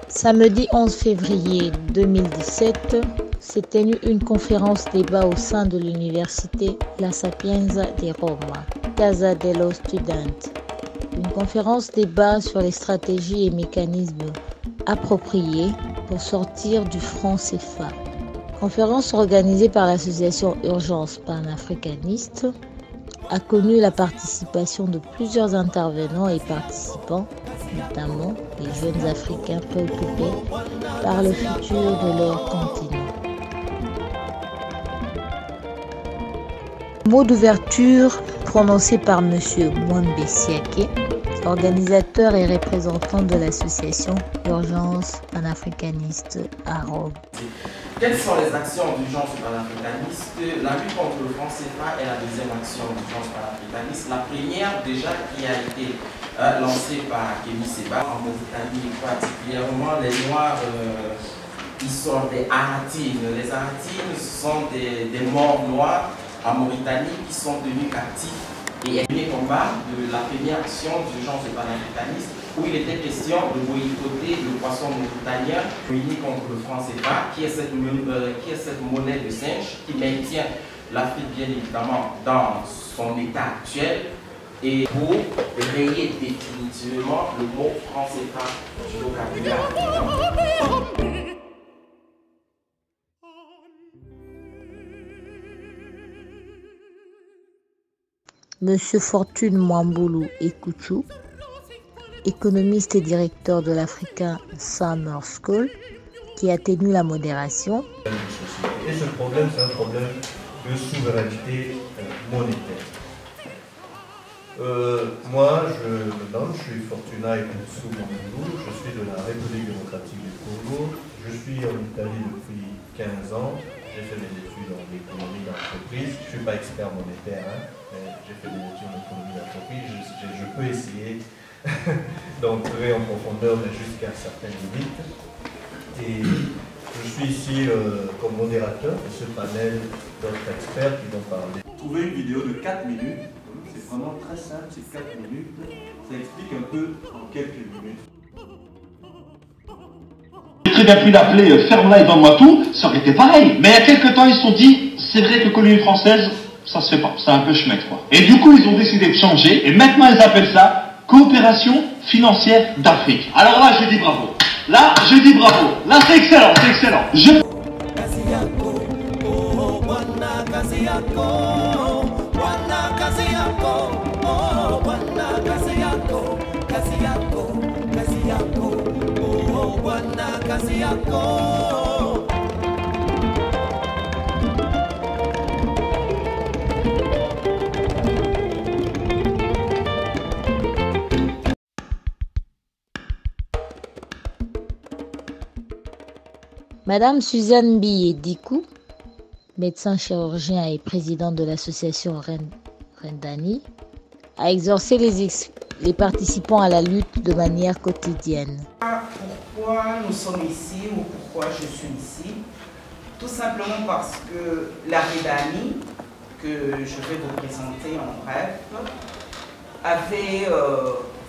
Samedi 11 février 2017 s'est tenue une conférence débat au sein de l'université La Sapienza di Roma, Casa dello Studente. Une conférence débat sur les stratégies et mécanismes appropriés pour sortir du franc CFA. Conférence organisée par l'association Urgence panafricaniste a connu la participation de plusieurs intervenants et participants, notamment les jeunes Africains préoccupés par le futur de leur continent. Mot d'ouverture prononcé par M. Mwambe Siake, organisateur et représentant de l'association Urgence panafricaniste à Rome. Quelles sont les actions d'urgence panafricaniste? La lutte contre le franc CFA est la deuxième action d'urgence panafricaniste. La première, déjà, qui a été lancée par Kémy Séba en Mauritanie, particulièrement les Noirs qui sont des Aratines. Les Aratines sont des morts noirs en Mauritanie qui sont tenus captifs. Et elle est combat de la première action d'urgence panafricaniste où il était question de boycotter le poisson mauritanien uni contre le franc CFA, qui est cette monnaie de singe qui maintient l'Afrique bien évidemment dans son état actuel, et pour rayer définitivement le mot franc CFA du vocabulaire. Monsieur Fortune Mwambulu Ekuchu, économiste et directeur de l'African Summer School, qui a tenu la modération. Et ce problème, c'est un problème de souveraineté monétaire. Moi, je suis Fortuna Ekuchu Mwambulu, je suis de la République démocratique du Congo, je suis en Italie depuis 15 ans, j'ai fait des études en économie d'entreprise, je ne suis pas expert monétaire, mais j'ai fait des études en économie d'entreprise, je peux essayer d'entrer en profondeur, mais jusqu'à certaines limites. Et je suis ici comme modérateur de ce panel d'autres experts qui vont parler. Trouver une vidéo de 4 minutes, c'est vraiment très simple, c'est 4 minutes, ça explique un peu en quelques minutes. J'ai très bien pu l'appeler ferme-la et donne-moi tout, ça aurait été pareil. Mais il y a quelques temps, ils se sont dit, c'est vrai que colonie française, ça se fait pas, c'est un peu schmectre quoi. Et du coup, ils ont décidé de changer, et maintenant ils appellent ça coopération financière d'Afrique. Alors là, je dis bravo. Là, je dis bravo. Là, c'est excellent, c'est excellent. Madame Suzanne Biye-Dikou, médecin chirurgien et présidente de l'association Rendani, a exhorté les participants à la lutte de manière quotidienne. Pourquoi nous sommes ici ou pourquoi je suis ici? Tout simplement parce que la Rendani, que je vais vous présenter en bref, avait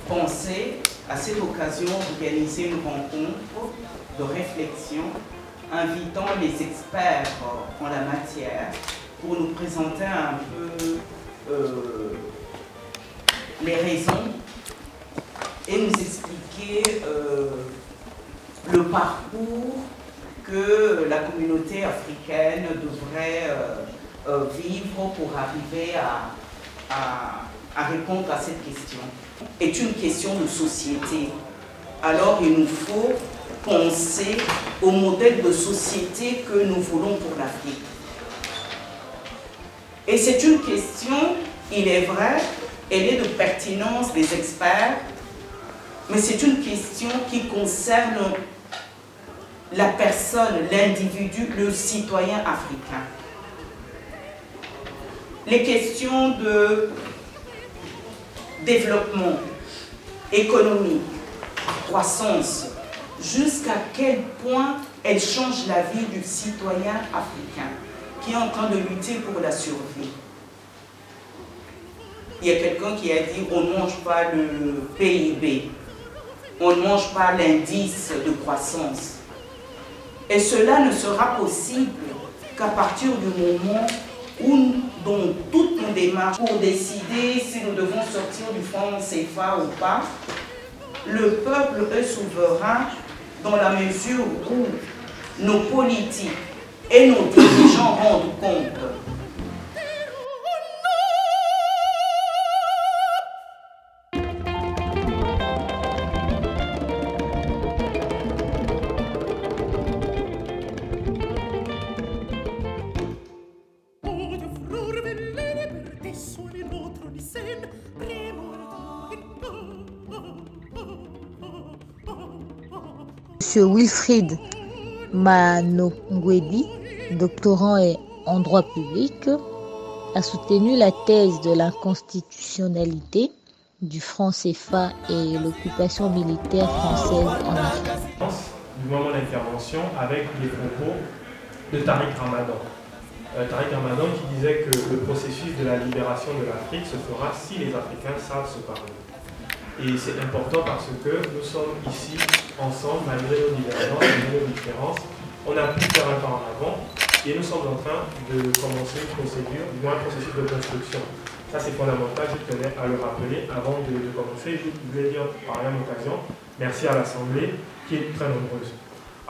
pensé à cette occasion d'organiser une rencontre de réflexion invitant les experts en la matière pour nous présenter un peu les raisons et nous expliquer le parcours que la communauté africaine devrait vivre pour arriver à répondre à cette question. C'est une question de société. Alors il nous faut penser au modèle de société que nous voulons pour l'Afrique. Et c'est une question, il est vrai, elle est de pertinence des experts, mais c'est une question qui concerne la personne, l'individu, le citoyen africain. Les questions de développement économique, croissance, jusqu'à quel point elle change la vie du citoyen africain qui est en train de lutter pour la survie. Il y a quelqu'un qui a dit on ne mange pas le PIB, on ne mange pas l'indice de croissance. Et cela ne sera possible qu'à partir du moment où, dans toutes nos démarches, pour décider si nous devons sortir du franc CFA ou pas, le peuple est souverain dans la mesure où nos politiques et nos dirigeants rendent compte. Monsieur Wilfried Manongwebi, doctorant en droit public, a soutenu la thèse de l'inconstitutionnalité du franc CFA et l'occupation militaire française en Afrique. Du moment d'intervention avec les propos de Tariq Ramadan. Tariq Ramadan qui disait que le processus de la libération de l'Afrique se fera si les Africains savent se parler. Et c'est important parce que nous sommes ici ensemble, malgré nos divergences, malgré nos différences. On a pu faire un pas en avant et nous sommes en train de commencer une procédure, du moins un processus de construction. Ça c'est fondamental, je tenais à le rappeler avant de commencer. Je voulais dire par la même occasion, merci à l'Assemblée qui est très nombreuse.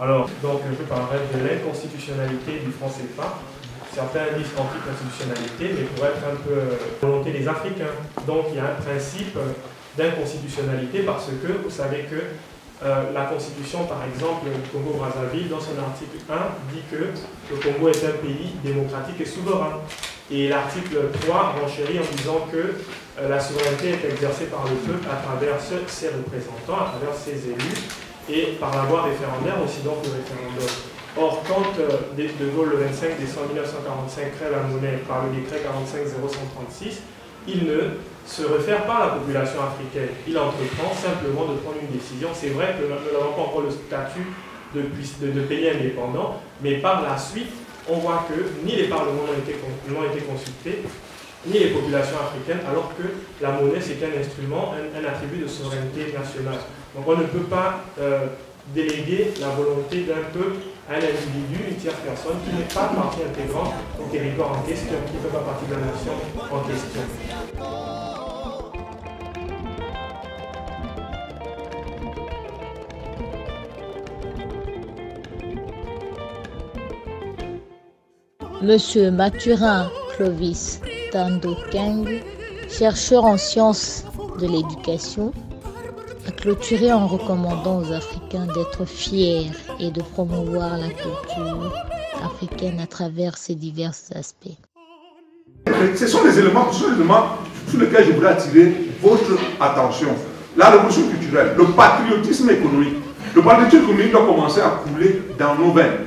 Alors, donc je parlerai de l'inconstitutionnalité du franc CFA. Certains disent anti-constitutionnalité, mais pour être un peu volonté des Africains. Donc il y a un principe d'inconstitutionnalité parce que vous savez que la constitution, par exemple, du Congo-Brazzaville, dans son article 1, dit que le Congo est un pays démocratique et souverain. Et l'article 3 renchérit en disant que la souveraineté est exercée par le peuple à travers ses représentants, à travers ses élus, et par la voie référendaire aussi, donc le référendum. Or, quand De Gaulle, le 25 décembre 1945, crée la monnaie par le décret 45-0136, il ne se réfère pas à la population africaine. Il entreprend simplement de prendre une décision. C'est vrai que nous n'avons pas encore le statut de pays indépendant, mais par la suite, on voit que ni les parlements n'ont été consultés, ni les populations africaines, alors que la monnaie, c'est un instrument, un attribut de souveraineté nationale. Donc on ne peut pas déléguer la volonté d'un peuple à un individu, une tierce personne, qui n'est pas partie intégrante au territoire en question, qui ne fait pas partie de la nation en question. Monsieur Mathurin Clovis Tandokeng, chercheur en sciences de l'éducation, a clôturé en recommandant aux Africains d'être fiers et de promouvoir la culture africaine à travers ses divers aspects. Ce sont les éléments sur lesquels je voudrais attirer votre attention. La révolution culturelle, le patriotisme économique. Le patriotisme économique doit commencer à couler dans nos veines.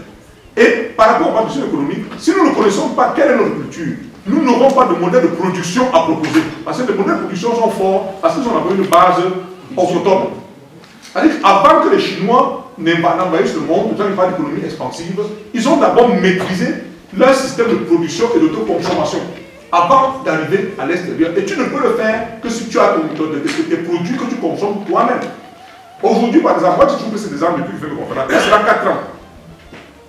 Et par rapport au patriotisme économique, si nous ne connaissons pas quelle est notre culture, nous n'aurons pas de modèle de production à proposer. Parce que les modèles de production sont forts, parce qu'ils ont une base autochtone. C'est-à-dire qu'avant que les Chinois n'envahissent le monde, quand ils parlent d'économie expansive, ils ont d'abord maîtrisé leur système de production et d'autoconsommation avant d'arriver à l'extérieur. Et tu ne peux le faire que si tu as tes produits que tu consommes toi-même. Aujourd'hui, par exemple, moi je trouve que c'est des exemples depuis que je fais mes conférences. Là, c'est à 4 ans.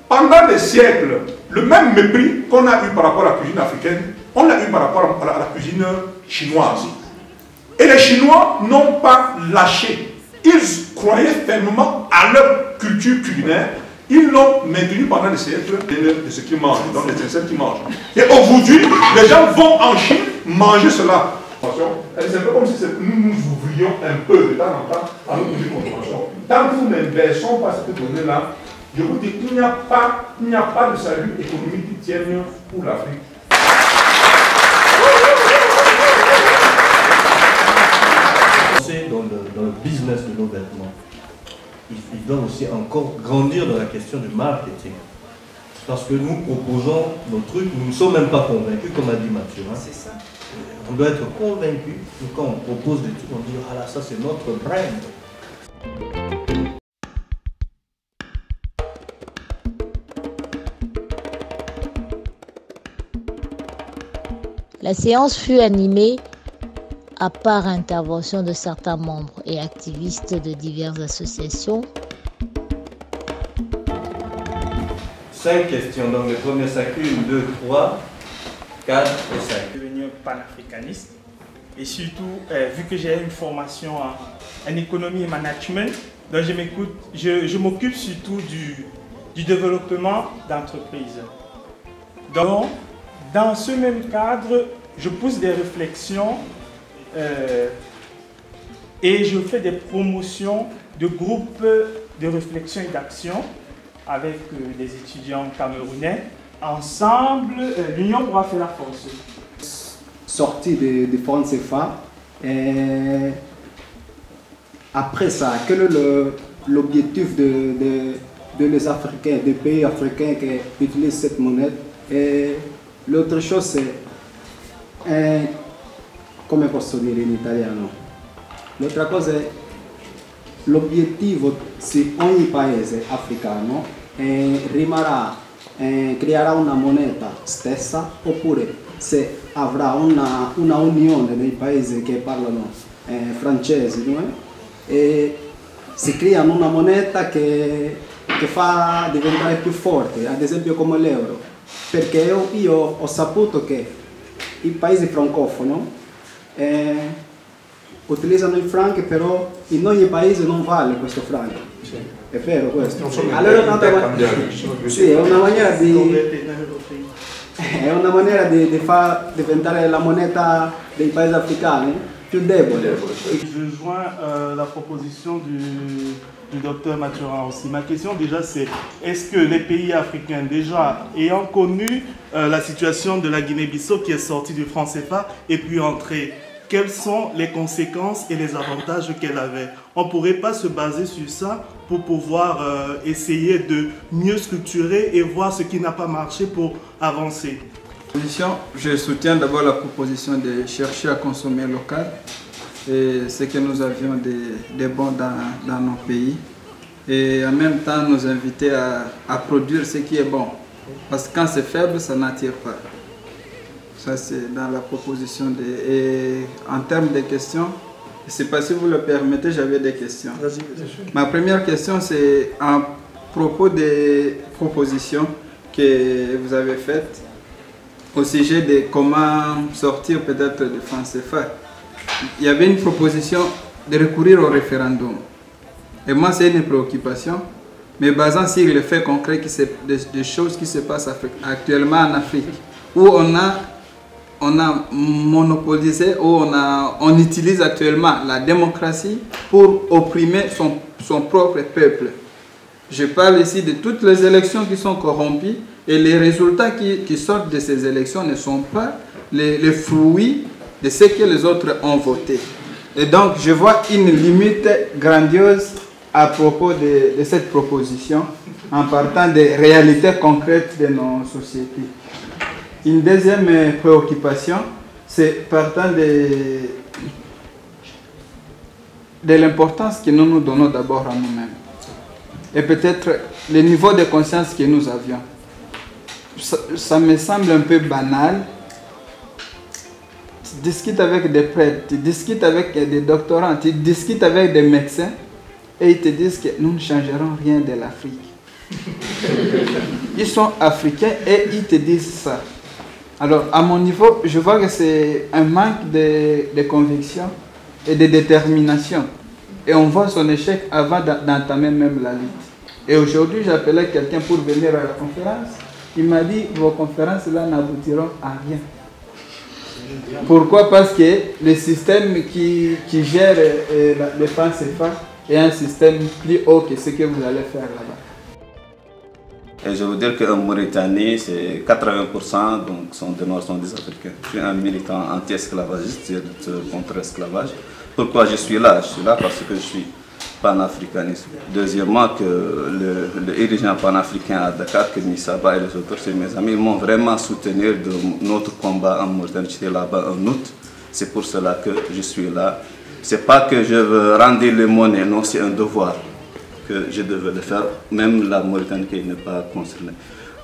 Pendant des siècles, le même mépris qu'on a eu par rapport à la cuisine africaine, on l'a eu par rapport à la cuisine chinoise. Et les Chinois n'ont pas lâché. Ils croyaient fermement à leur culture culinaire. Ils l'ont maintenu pendant des siècles de ce qu'ils mangent, donc les insectes qu'ils mangent. Et aujourd'hui, les gens vont en Chine manger cela. C'est un peu comme si nous nous ouvrions un peu de temps en temps à notre consommation. Tant que nous n'inversons pas cette donnée-là, je vous dis qu'il n'y a pas de salut économique qui tienne pour l'Afrique. Dans le business de nos vêtements, ils doivent aussi encore grandir dans la question du marketing. Parce que nous proposons nos trucs, nous ne sommes même pas convaincus, comme a dit Mathieu. Hein. C'est ça. On doit être convaincus. Quand on propose des trucs, on dit ah là, ça c'est notre brand. La séance fut animée À part intervention de certains membres et activistes de diverses associations. 5 questions, donc le premier sac, 1, 2, 3, 4 et 5. Je suis devenu panafricaniste et surtout, vu que j'ai une formation en économie et management, donc je m'occupe surtout du développement d'entreprises. Donc, dans ce même cadre, je pousse des réflexions et je fais des promotions de groupes de réflexion et d'action avec des étudiants camerounais. Ensemble, l'union pourra faire la force. Sortie de francs CFA. Après ça, quel est l'objectif de les Africains, des pays africains qui utilisent cette monnaie? Et l'autre chose, c'est, come posso dire in italiano? L'altra cosa è l'obiettivo se ogni paese africano creerà una moneta stessa, oppure se avrà una unione dei paesi che parlano francese, e si creano una moneta che fa diventare più forte, ad esempio come l'euro, perché io ho saputo che i paesi francofoni utilizzano il franco, però in ogni paese non vale questo franco. Sì. È vero questo? Allora sì, è una maniera di far diventare la moneta dei paesi africani più debole. Je joins la proposition du docteur Mathurin aussi. Ma question déjà c'est, est-ce que les pays africains déjà ayant connu la situation de la Guinée-Bissau qui est sortie du franc CFA et puis entrée, quelles sont les conséquences et les avantages qu'elle avait? On ne pourrait pas se baser sur ça pour pouvoir essayer de mieux structurer et voir ce qui n'a pas marché pour avancer. Je soutiens d'abord la proposition de chercher à consommer local, et ce que nous avions des bons dans nos pays, et en même temps nous inviter à produire ce qui est bon, parce que quand c'est faible, ça n'attire pas. Ça, c'est dans la proposition. Et en termes de questions, je ne sais pas si vous le permettez, j'avais des questions. Ma première question, c'est à propos des propositions que vous avez faites au sujet de comment sortir peut-être de franc CFA. Il y avait une proposition de recourir au référendum. Et moi, c'est une préoccupation, mais basant sur les faits concrets, des choses qui se passent actuellement en Afrique, où on a monopolisé, où on utilise actuellement la démocratie pour opprimer son propre peuple. Je parle ici de toutes les élections qui sont corrompues, et les résultats qui sortent de ces élections ne sont pas les fruits de ce que les autres ont voté. Et donc je vois une limite grandiose à propos de cette proposition, en partant des réalités concrètes de nos sociétés. Une deuxième préoccupation, c'est partant de l'importance que nous nous donnons d'abord à nous-mêmes. Et peut-être le niveau de conscience que nous avions. Ça me semble un peu banal. Tu discutes avec des prêtres, tu discutes avec des doctorants, tu discutes avec des médecins, et ils te disent que nous ne changerons rien de l'Afrique. Ils sont africains et ils te disent ça. Alors, à mon niveau, je vois que c'est un manque de conviction et de détermination. Et on voit son échec avant d'entamer même la lutte. Et aujourd'hui, j'appelais quelqu'un pour venir à la conférence. Il m'a dit, vos conférences-là n'aboutiront à rien. Pourquoi? Parce que le système qui gère les francs CFA est un système plus haut que ce que vous allez faire là-bas. Et je veux dire qu'en Mauritanie, c'est 80% donc, sont des Noirs, sont des Africains. Je suis un militant anti-esclavagiste, c'est contre l'esclavage. Pourquoi je suis là? Je suis là parce que je suis panafricaniste. Deuxièmement, que le dirigeant panafricain à Dakar, que Misaba et les autres, c'est mes amis, ils m'ont vraiment soutenu de notre combat en Mauritanie. J'étais là-bas en août. C'est pour cela que je suis là. C'est pas que je veux rendre les monnaies, non, c'est un devoir que je devais le faire, même la Mauritanie qui n'est pas concernée.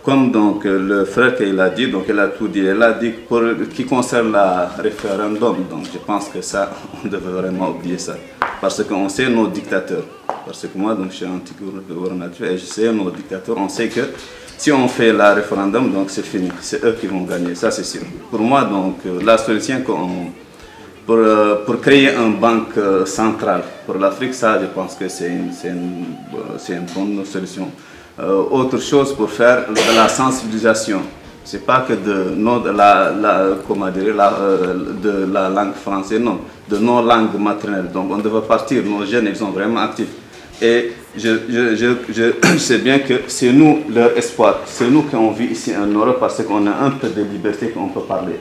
comme donc le frère qu'il a dit, donc il a tout dit. Il a dit pour qui concerne le référendum, donc je pense que ça, on devrait vraiment oublier ça. Parce qu'on sait nos dictateurs, parce que moi donc je suis anti-gouvernateur et je sais nos dictateurs, on sait que si on fait le référendum, donc c'est fini, c'est eux qui vont gagner, ça c'est sûr. Pour moi donc la solution pour créer une banque centrale pour l'Afrique, ça je pense que c'est une bonne solution. Autre chose pour faire de la sensibilisation. C'est pas que de la langue française, non, de nos langues maternelles. Donc on devrait partir, nos jeunes, ils sont vraiment actifs. Et je sais bien que c'est nous leur espoir, c'est nous qui on vit ici en Europe parce qu'on a un peu de liberté qu'on peut parler.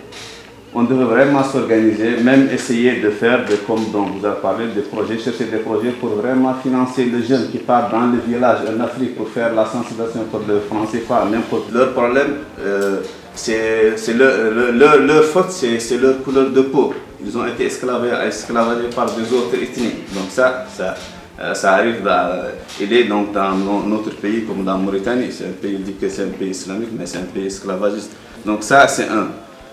On devrait vraiment s'organiser, même essayer de faire, comme dont vous avez parlé, des projets, chercher des projets pour vraiment financer les jeunes qui partent dans les villages en Afrique pour faire la sensibilisation pour le français, pas n'importe. Leur problème, c'est leur faute, c'est leur couleur de peau. Ils ont été esclavagés par des autres ethnies. Donc ça arrive, il est donc dans notre pays comme dans la Mauritanie. C'est un pays dit que c'est un pays islamique, mais c'est un pays esclavagiste. Donc ça, c'est un.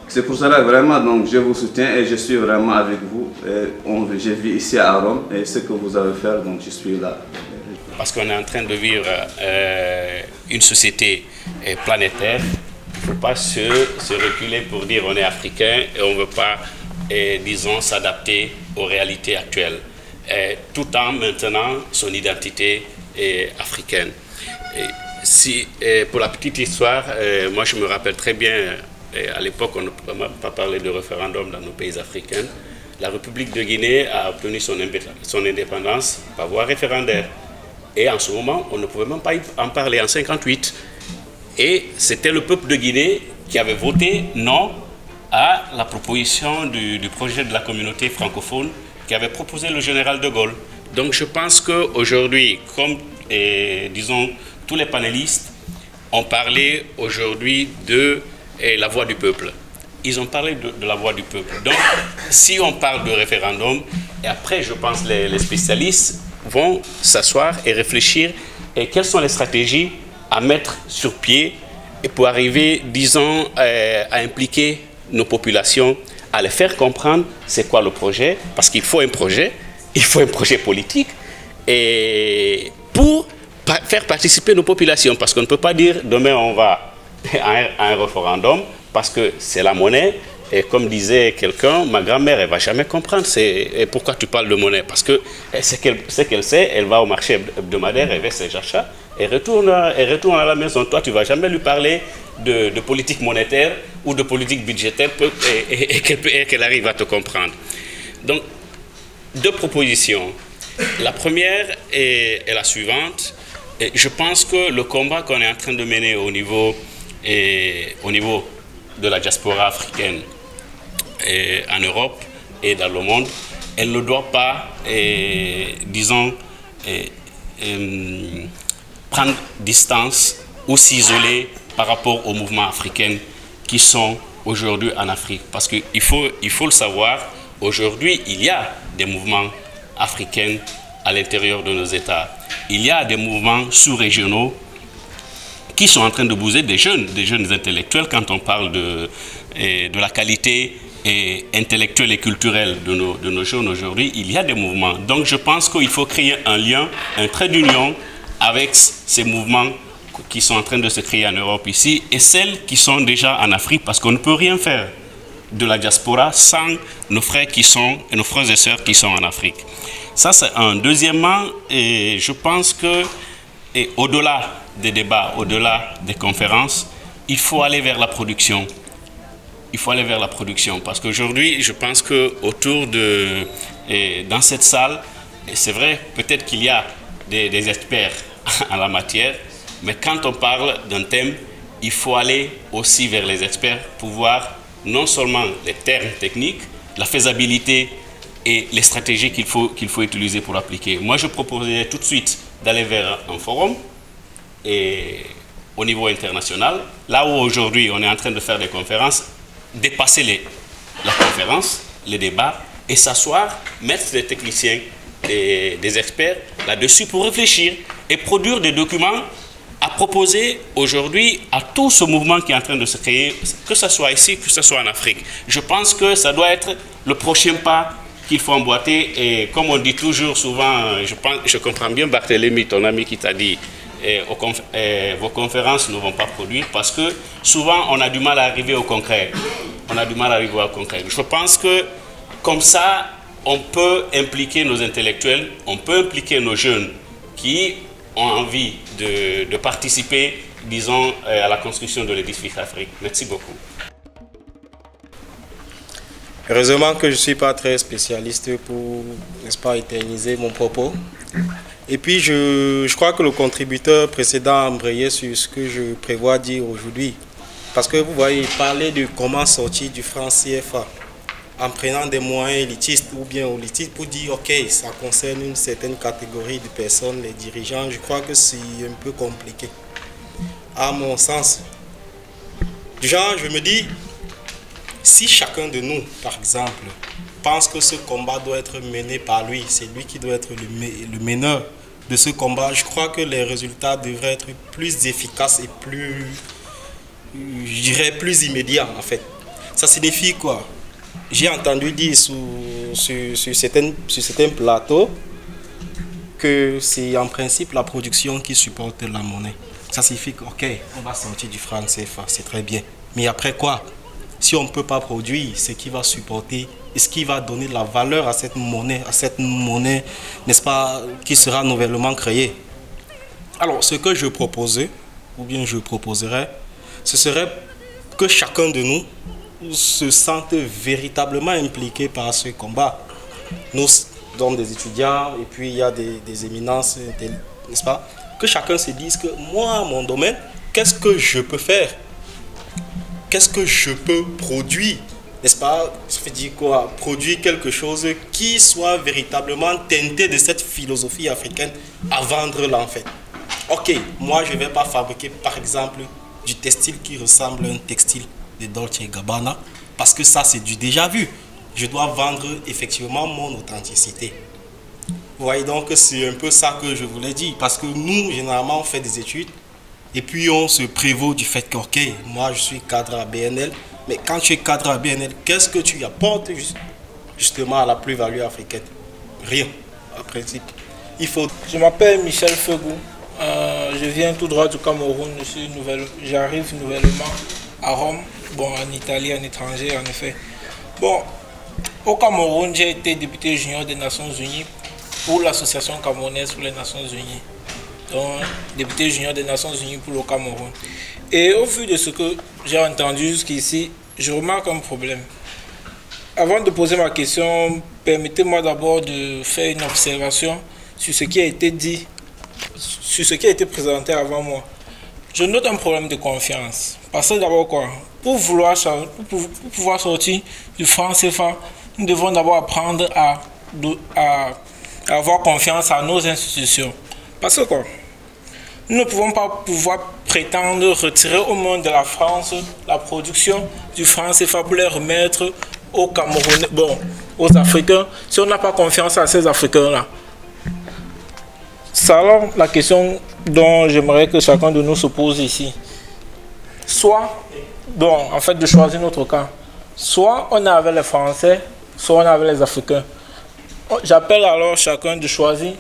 C'est pour cela vraiment donc je vous soutiens et je suis vraiment avec vous. Je vis ici à Rome et ce que vous avez fait, donc je suis là. Parce qu'on est en train de vivre une société planétaire, il ne faut pas se reculer pour dire on est africain et on ne veut pas, disons, s'adapter aux réalités actuelles, tout en maintenant son identité africaine. Pour la petite histoire, moi je me rappelle très bien. Et à l'époque, on ne pouvait même pas parler de référendum dans nos pays africains. La République de Guinée a obtenu son indépendance par voie référendaire. Et en ce moment, on ne pouvait même pas en parler en 1958. Et c'était le peuple de Guinée qui avait voté non à la proposition du projet de la communauté francophone qu'avait proposé le général de Gaulle. Donc je pense qu'aujourd'hui, comme disons tous les panélistes ont parlé aujourd'hui de la voix du peuple. Ils ont parlé de la voix du peuple. Donc, si on parle de référendum, et après, je pense que les spécialistes vont s'asseoir et réfléchir et quelles sont les stratégies à mettre sur pied et pour arriver, disons, à impliquer nos populations, à les faire comprendre c'est quoi le projet, parce qu'il faut un projet politique, et pour faire participer nos populations, parce qu'on ne peut pas dire demain on va à un référendum parce que c'est la monnaie et comme disait quelqu'un, ma grand-mère elle va jamais comprendre pourquoi tu parles de monnaie, parce que ce qu'elle sait, elle va au marché hebdomadaire, elle fait ses achats et retourne à la maison. Toi tu vas jamais lui parler de politique monétaire ou de politique budgétaire et qu'elle arrive à te comprendre. Donc deux propositions. La première est la suivante. Et je pense que le combat qu'on est en train de mener au niveau de la diaspora africaine en Europe et dans le monde, elle ne doit pas, disons, prendre distance ou s'isoler par rapport aux mouvements africains qui sont aujourd'hui en Afrique. Parce qu'il faut le savoir, aujourd'hui, il y a des mouvements africains à l'intérieur de nos États. Il y a des mouvements sous-régionaux qui sont en train de bouger, des jeunes intellectuels. Quand on parle de la qualité intellectuelle et culturelle de nos jeunes aujourd'hui, il y a des mouvements. Donc je pense qu'il faut créer un lien, un trait d'union avec ces mouvements qui sont en train de se créer en Europe ici et celles qui sont déjà en Afrique, parce qu'on ne peut rien faire de la diaspora sans nos frères et nos frères et sœurs qui sont en Afrique. Ça c'est un. Deuxièmement, je pense que au-delà des débats, au-delà des conférences, il faut aller vers la production. Il faut aller vers la production parce qu'aujourd'hui, je pense qu'autour dans cette salle, c'est vrai, peut-être qu'il y a des experts en la matière, mais quand on parle d'un thème, il faut aller aussi vers les experts pour voir non seulement les termes techniques, la faisabilité et les stratégies qu'il faut utiliser pour l'appliquer. Moi, je proposais tout de suite d'aller vers un forum et au niveau international, là où aujourd'hui on est en train de faire des conférences, dépasser la conférence, les débats et s'asseoir, mettre des techniciens et des experts là-dessus pour réfléchir et produire des documents à proposer aujourd'hui à tout ce mouvement qui est en train de se créer, que ce soit ici, que ce soit en Afrique. Je pense que ça doit être le prochain pas qu'il faut emboîter. Et comme on dit toujours souvent, je comprends bien Barthélémy, ton ami, qui t'a dit vos conférences ne vont pas produire, parce que souvent on a du mal à arriver au concret. Je pense que comme ça, on peut impliquer nos intellectuels, on peut impliquer nos jeunes qui ont envie de participer, disons, à la construction de l'édifice Afrique. Merci beaucoup. Heureusement que je ne suis pas très spécialiste pour, n'est-ce pas, éterniser mon propos. Et puis, je crois que le contributeur précédent a embrayé sur ce que je prévois dire aujourd'hui. Parce que vous voyez, parler de comment sortir du franc CFA en prenant des moyens élitistes ou bien élitistes pour dire, ok, ça concerne une certaine catégorie de personnes, les dirigeants, je crois que c'est un peu compliqué. À mon sens, du genre, je me dis, si chacun de nous, par exemple, pense que ce combat doit être mené par lui, c'est lui qui doit être le meneur de ce combat, je crois que les résultats devraient être plus efficaces et plus, je dirais, plus immédiats en fait. Ça signifie quoi? J'ai entendu dire sur certains plateaux que c'est en principe la production qui supporte la monnaie. Ça signifie que, ok, on va sortir du franc CFA, c'est très bien. Mais après quoi? Si on ne peut pas produire, ce qui va supporter, et ce qui va donner de la valeur à cette monnaie, n'est-ce pas, qui sera nouvellement créée. Alors, ce que je proposais, ou bien je proposerais, ce serait que chacun de nous se sente véritablement impliqué par ce combat. Nous sommes des étudiants, et puis il y a des éminences, n'est-ce pas? Que chacun se dise que moi, mon domaine, qu'est-ce que je peux faire? Qu'est-ce que je peux produire? N'est-ce pas? Ça veut dire quoi? Produire quelque chose qui soit véritablement teinté de cette philosophie africaine à vendre là en fait. Ok, moi je ne vais pas fabriquer par exemple du textile qui ressemble à un textile de Dolce & Gabbana parce que ça c'est du déjà vu. Je dois vendre effectivement mon authenticité. Vous voyez donc c'est un peu ça que je voulais dire parce que nous généralement on fait des études et puis on se prévaut du fait que ok, moi je suis cadre à BNL, mais quand tu es cadre à BNL, qu'est-ce que tu apportes justement à la plus-value africaine? Rien, en principe. Il faut... Je m'appelle Michel Fegou, je viens tout droit du Cameroun, j'arrive nouvellement à Rome, bon en Italie, en étranger en effet. Bon, au Cameroun, j'ai été député junior des Nations Unies pour l'association camerounaise pour les Nations Unies. Donc, député junior des Nations Unies pour le Cameroun. Et au vu de ce que j'ai entendu jusqu'ici, je remarque un problème. Avant de poser ma question, permettez-moi d'abord de faire une observation sur ce qui a été dit, sur ce qui a été présenté avant moi. Je note un problème de confiance. Parce que d'abord quoi? Pour pouvoir sortir du franc CFA, nous devons d'abord apprendre à avoir confiance à nos institutions. Parce que quoi? Nous ne pouvons pas prétendre retirer au monde de la France la production du franc CFA pour les remettre aux Camerounais, bon, aux Africains, si on n'a pas confiance à ces Africains-là. C'est alors la question dont j'aimerais que chacun de nous se pose ici. Soit, bon, en fait, de choisir notre camp. Soit on est avec les Français, soit on est avec les Africains. J'appelle alors chacun de choisir.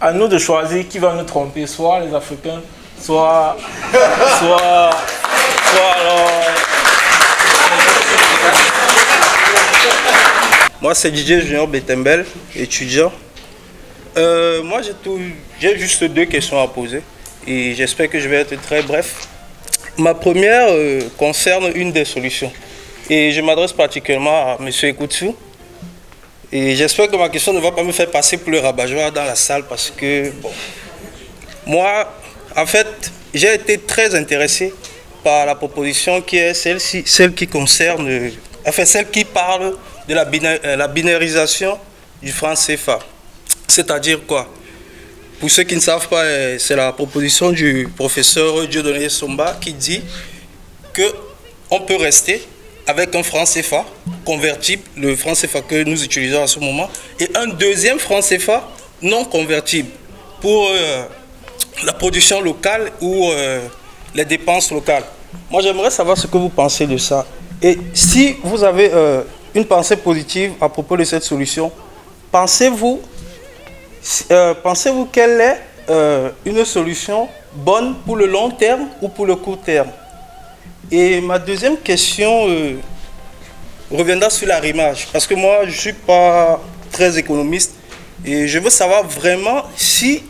À nous de choisir qui va nous tromper, soit les Africains, soit alors... Moi c'est DJ Junior Betembel, étudiant. Moi j'ai juste 2 questions à poser et j'espère que je vais être très bref. Ma première concerne une des solutions et je m'adresse particulièrement à M. Ekoutsou. Et j'espère que ma question ne va pas me faire passer pour le rabat-joie dans la salle parce que, bon, moi, en fait, j'ai été très intéressé par la proposition qui est celle qui concerne, enfin celle qui parle de la binarisation du franc CFA. C'est-à-dire quoi? Pour ceux qui ne savent pas, c'est la proposition du professeur Dieudonné Somba qui dit qu'on peut rester avec un franc CFA convertible, le franc CFA que nous utilisons à ce moment, et un deuxième franc CFA non convertible pour la production locale ou les dépenses locales. Moi, j'aimerais savoir ce que vous pensez de ça. Et si vous avez une pensée positive à propos de cette solution, pensez-vous qu'elle est une solution bonne pour le long terme ou pour le court terme? Et ma deuxième question reviendra sur l'arrimage, parce que moi, je ne suis pas très économiste et je veux savoir vraiment si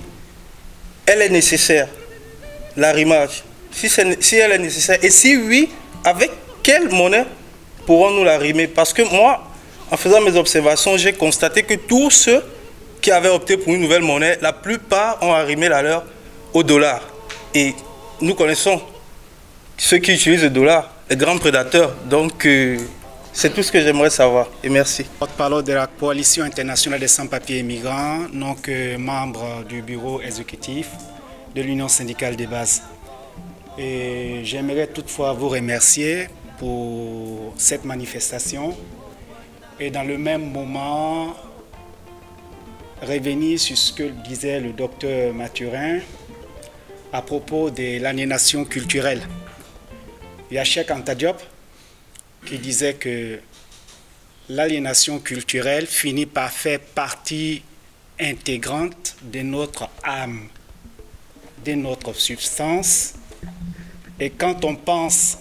elle est nécessaire, l'arrimage. Si elle est nécessaire, et si oui, avec quelle monnaie pourrons-nous l'arrimer? Parce que moi, en faisant mes observations, j'ai constaté que tous ceux qui avaient opté pour une nouvelle monnaie, la plupart ont arrimé la leur au dollar. Et nous connaissons ceux qui utilisent le dollar, les grands prédateurs. Donc, c'est tout ce que j'aimerais savoir. Et merci. Porte-parole de la Coalition internationale des sans-papiers migrants, donc membre du bureau exécutif de l'Union syndicale des bases. Et j'aimerais toutefois vous remercier pour cette manifestation et dans le même moment revenir sur ce que disait le docteur Mathurin à propos de l'aliénation culturelle. Il y a Cheikh Anta Diop qui disait que l'aliénation culturelle finit par faire partie intégrante de notre âme, de notre substance. Et quand on pense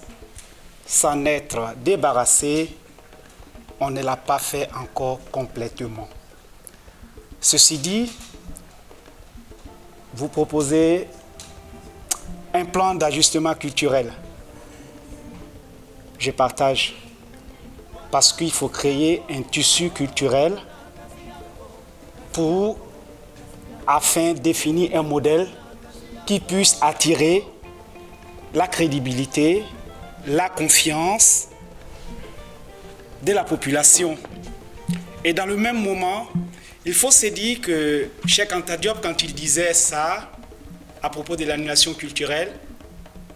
s'en être débarrassé, on ne l'a pas fait encore complètement. Ceci dit, vous proposez un plan d'ajustement culturel. Je partage, parce qu'il faut créer un tissu culturel afin de définir un modèle qui puisse attirer la crédibilité, la confiance de la population. Et dans le même moment, il faut se dire que Cheikh Anta Diop, quand il disait ça, à propos de l'annulation culturelle,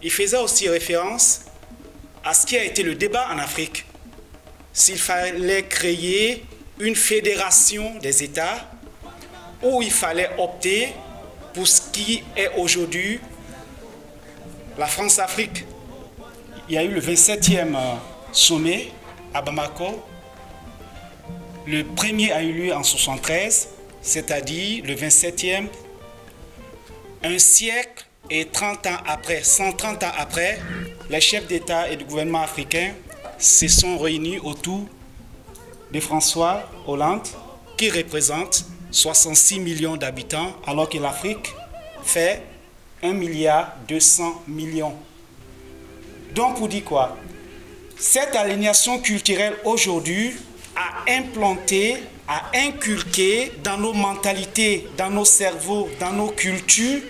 il faisait aussi référence à ce qui a été le débat en Afrique. S'il fallait créer une fédération des États ou il fallait opter pour ce qui est aujourd'hui la France-Afrique. Il y a eu le 27e sommet à Bamako. Le premier a eu lieu en 1973, c'est-à-dire le 27e, un siècle et 30 ans après, 130 ans après, les chefs d'État et de gouvernement africains se sont réunis autour de François Hollande, qui représente 66 millions d'habitants, alors que l'Afrique fait 1,2 milliard. Donc, pour dire quoi? Cette aliénation culturelle aujourd'hui a implanté, a inculqué dans nos mentalités, dans nos cerveaux, dans nos cultures,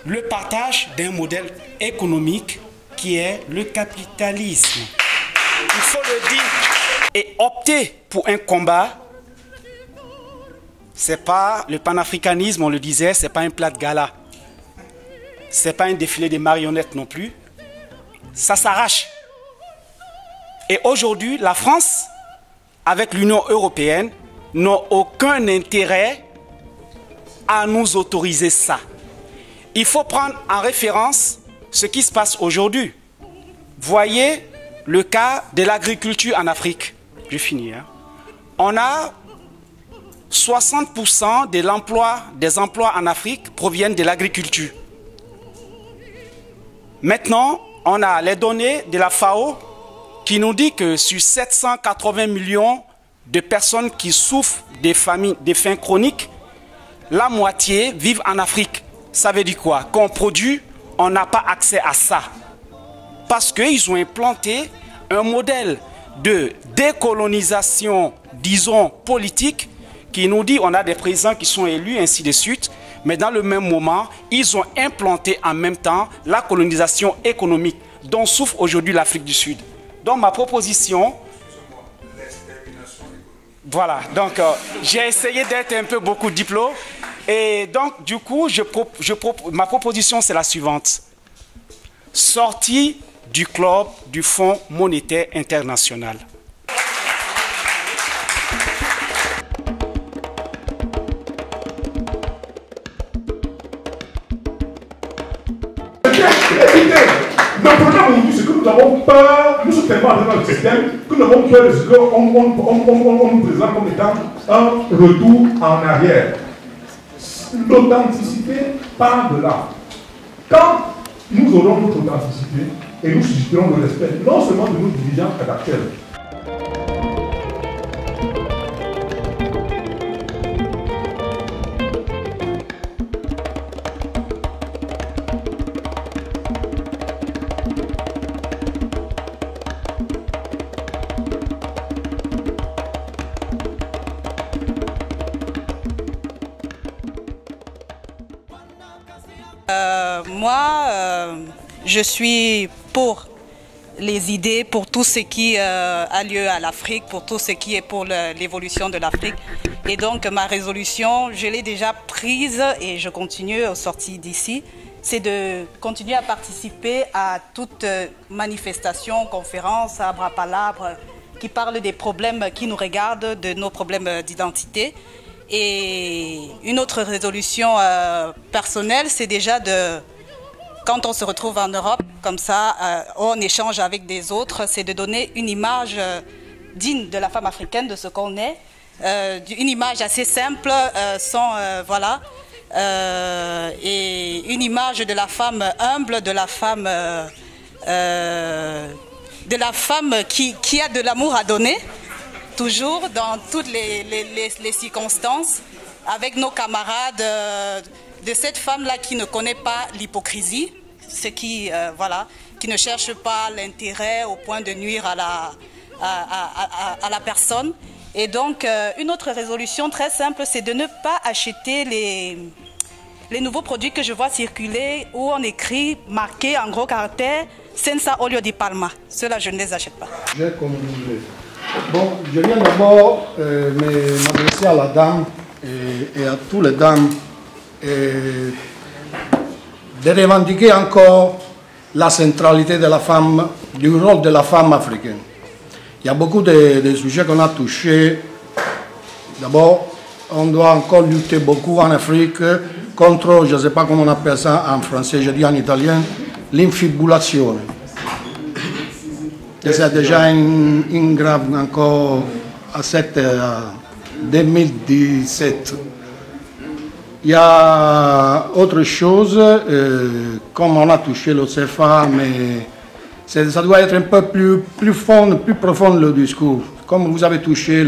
le partage d'un modèle économique qui est le capitalisme. Il faut le dire. Et opter pour un combat, c'est pas le panafricanisme, on le disait, c'est pas un plat de gala. C'est pas un défilé de marionnettes non plus. Ça s'arrache. Et aujourd'hui, la France, avec l'Union européenne, n'a aucun intérêt à nous autoriser ça. Il faut prendre en référence ce qui se passe aujourd'hui. Voyez le cas de l'agriculture en Afrique. Je finis. On a 60% des emplois en Afrique proviennent de l'agriculture. Maintenant, on a les données de la FAO qui nous dit que sur 780 millions de personnes qui souffrent des faim chroniques, la moitié vivent en Afrique. Ça veut dire quoi? Qu'on produit, on n'a pas accès à ça. Parce qu'ils ont implanté un modèle de décolonisation, disons, politique, qui nous dit on a des présidents qui sont élus, ainsi de suite. Mais dans le même moment, ils ont implanté en même temps la colonisation économique dont souffre aujourd'hui l'Afrique du Sud. Donc ma proposition... Voilà, donc j'ai essayé d'être un peu beaucoup diplôme. Et donc, du coup, ma proposition, c'est la suivante. Sortie du club du Fonds monétaire international. Le problème aujourd'hui, c'est que nous avons peur, nous sommes tellement dans le système, que nous avons peur de ce qu'on nous présente comme étant un retour en arrière. L'authenticité part de là. Quand nous aurons notre authenticité et nous susciterons le respect, non seulement de nos dirigeants actuels. Je suis pour les idées, pour tout ce qui a lieu à l'Afrique, pour tout ce qui est pour l'évolution de l'Afrique. Et donc ma résolution, je l'ai déjà prise et je continue aux sorties d'ici, c'est de continuer à participer à toute manifestation, conférence, abrapalabre, qui parle des problèmes qui nous regardent, de nos problèmes d'identité. Et une autre résolution personnelle, c'est déjà de... Quand on se retrouve en Europe, comme ça, on échange avec des autres, c'est de donner une image digne de la femme africaine, de ce qu'on est, une image assez simple, voilà, et une image de la femme humble, de la femme qui a de l'amour à donner, toujours dans toutes les circonstances, avec nos camarades. De cette femme-là qui ne connaît pas l'hypocrisie, qui ne cherche pas l'intérêt au point de nuire à la personne. Et donc, une autre résolution très simple, c'est de ne pas acheter les nouveaux produits que je vois circuler où on écrit, marqué en gros caractères, Senza olio di palma. Ceux-là, je ne les achète pas. Bon, je viens d'abord m'adresser à la dame et à toutes les dames de revendiquer encore la centralité de la femme, du rôle de la femme africaine. Il y a beaucoup de sujets qu'on a touchés. D'abord, on doit encore lutter beaucoup en Afrique contre, je ne sais pas comment on appelle ça en français, je dis en italien, l'infibulation. C'est déjà une grave encore à cette 2017. Il y a autre chose, comme on a touché le CFA, mais ça doit être un peu plus profond le discours. Comme vous avez touché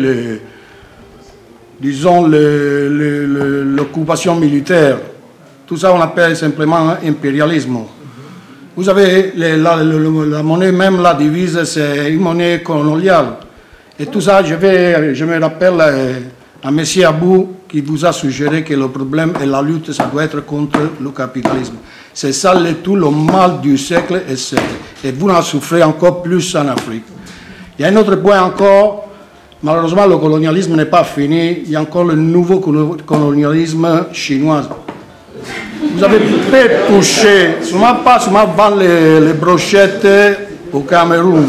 l'occupation militaire, tout ça on appelle simplement impérialisme. Vous avez la monnaie, même la devise, c'est une monnaie coloniale. Et tout ça, je me rappelle à M. Abou qui vous a suggéré que le problème et la lutte, ça doit être contre le capitalisme. C'est ça tout le mal du siècle et siècle. Et vous en souffrez encore plus en Afrique. Il y a un autre point encore. Malheureusement, le colonialisme n'est pas fini. Il y a encore le nouveau colonialisme chinois. Vous avez peut-être touché, pas seulement vendre les brochettes au Cameroun.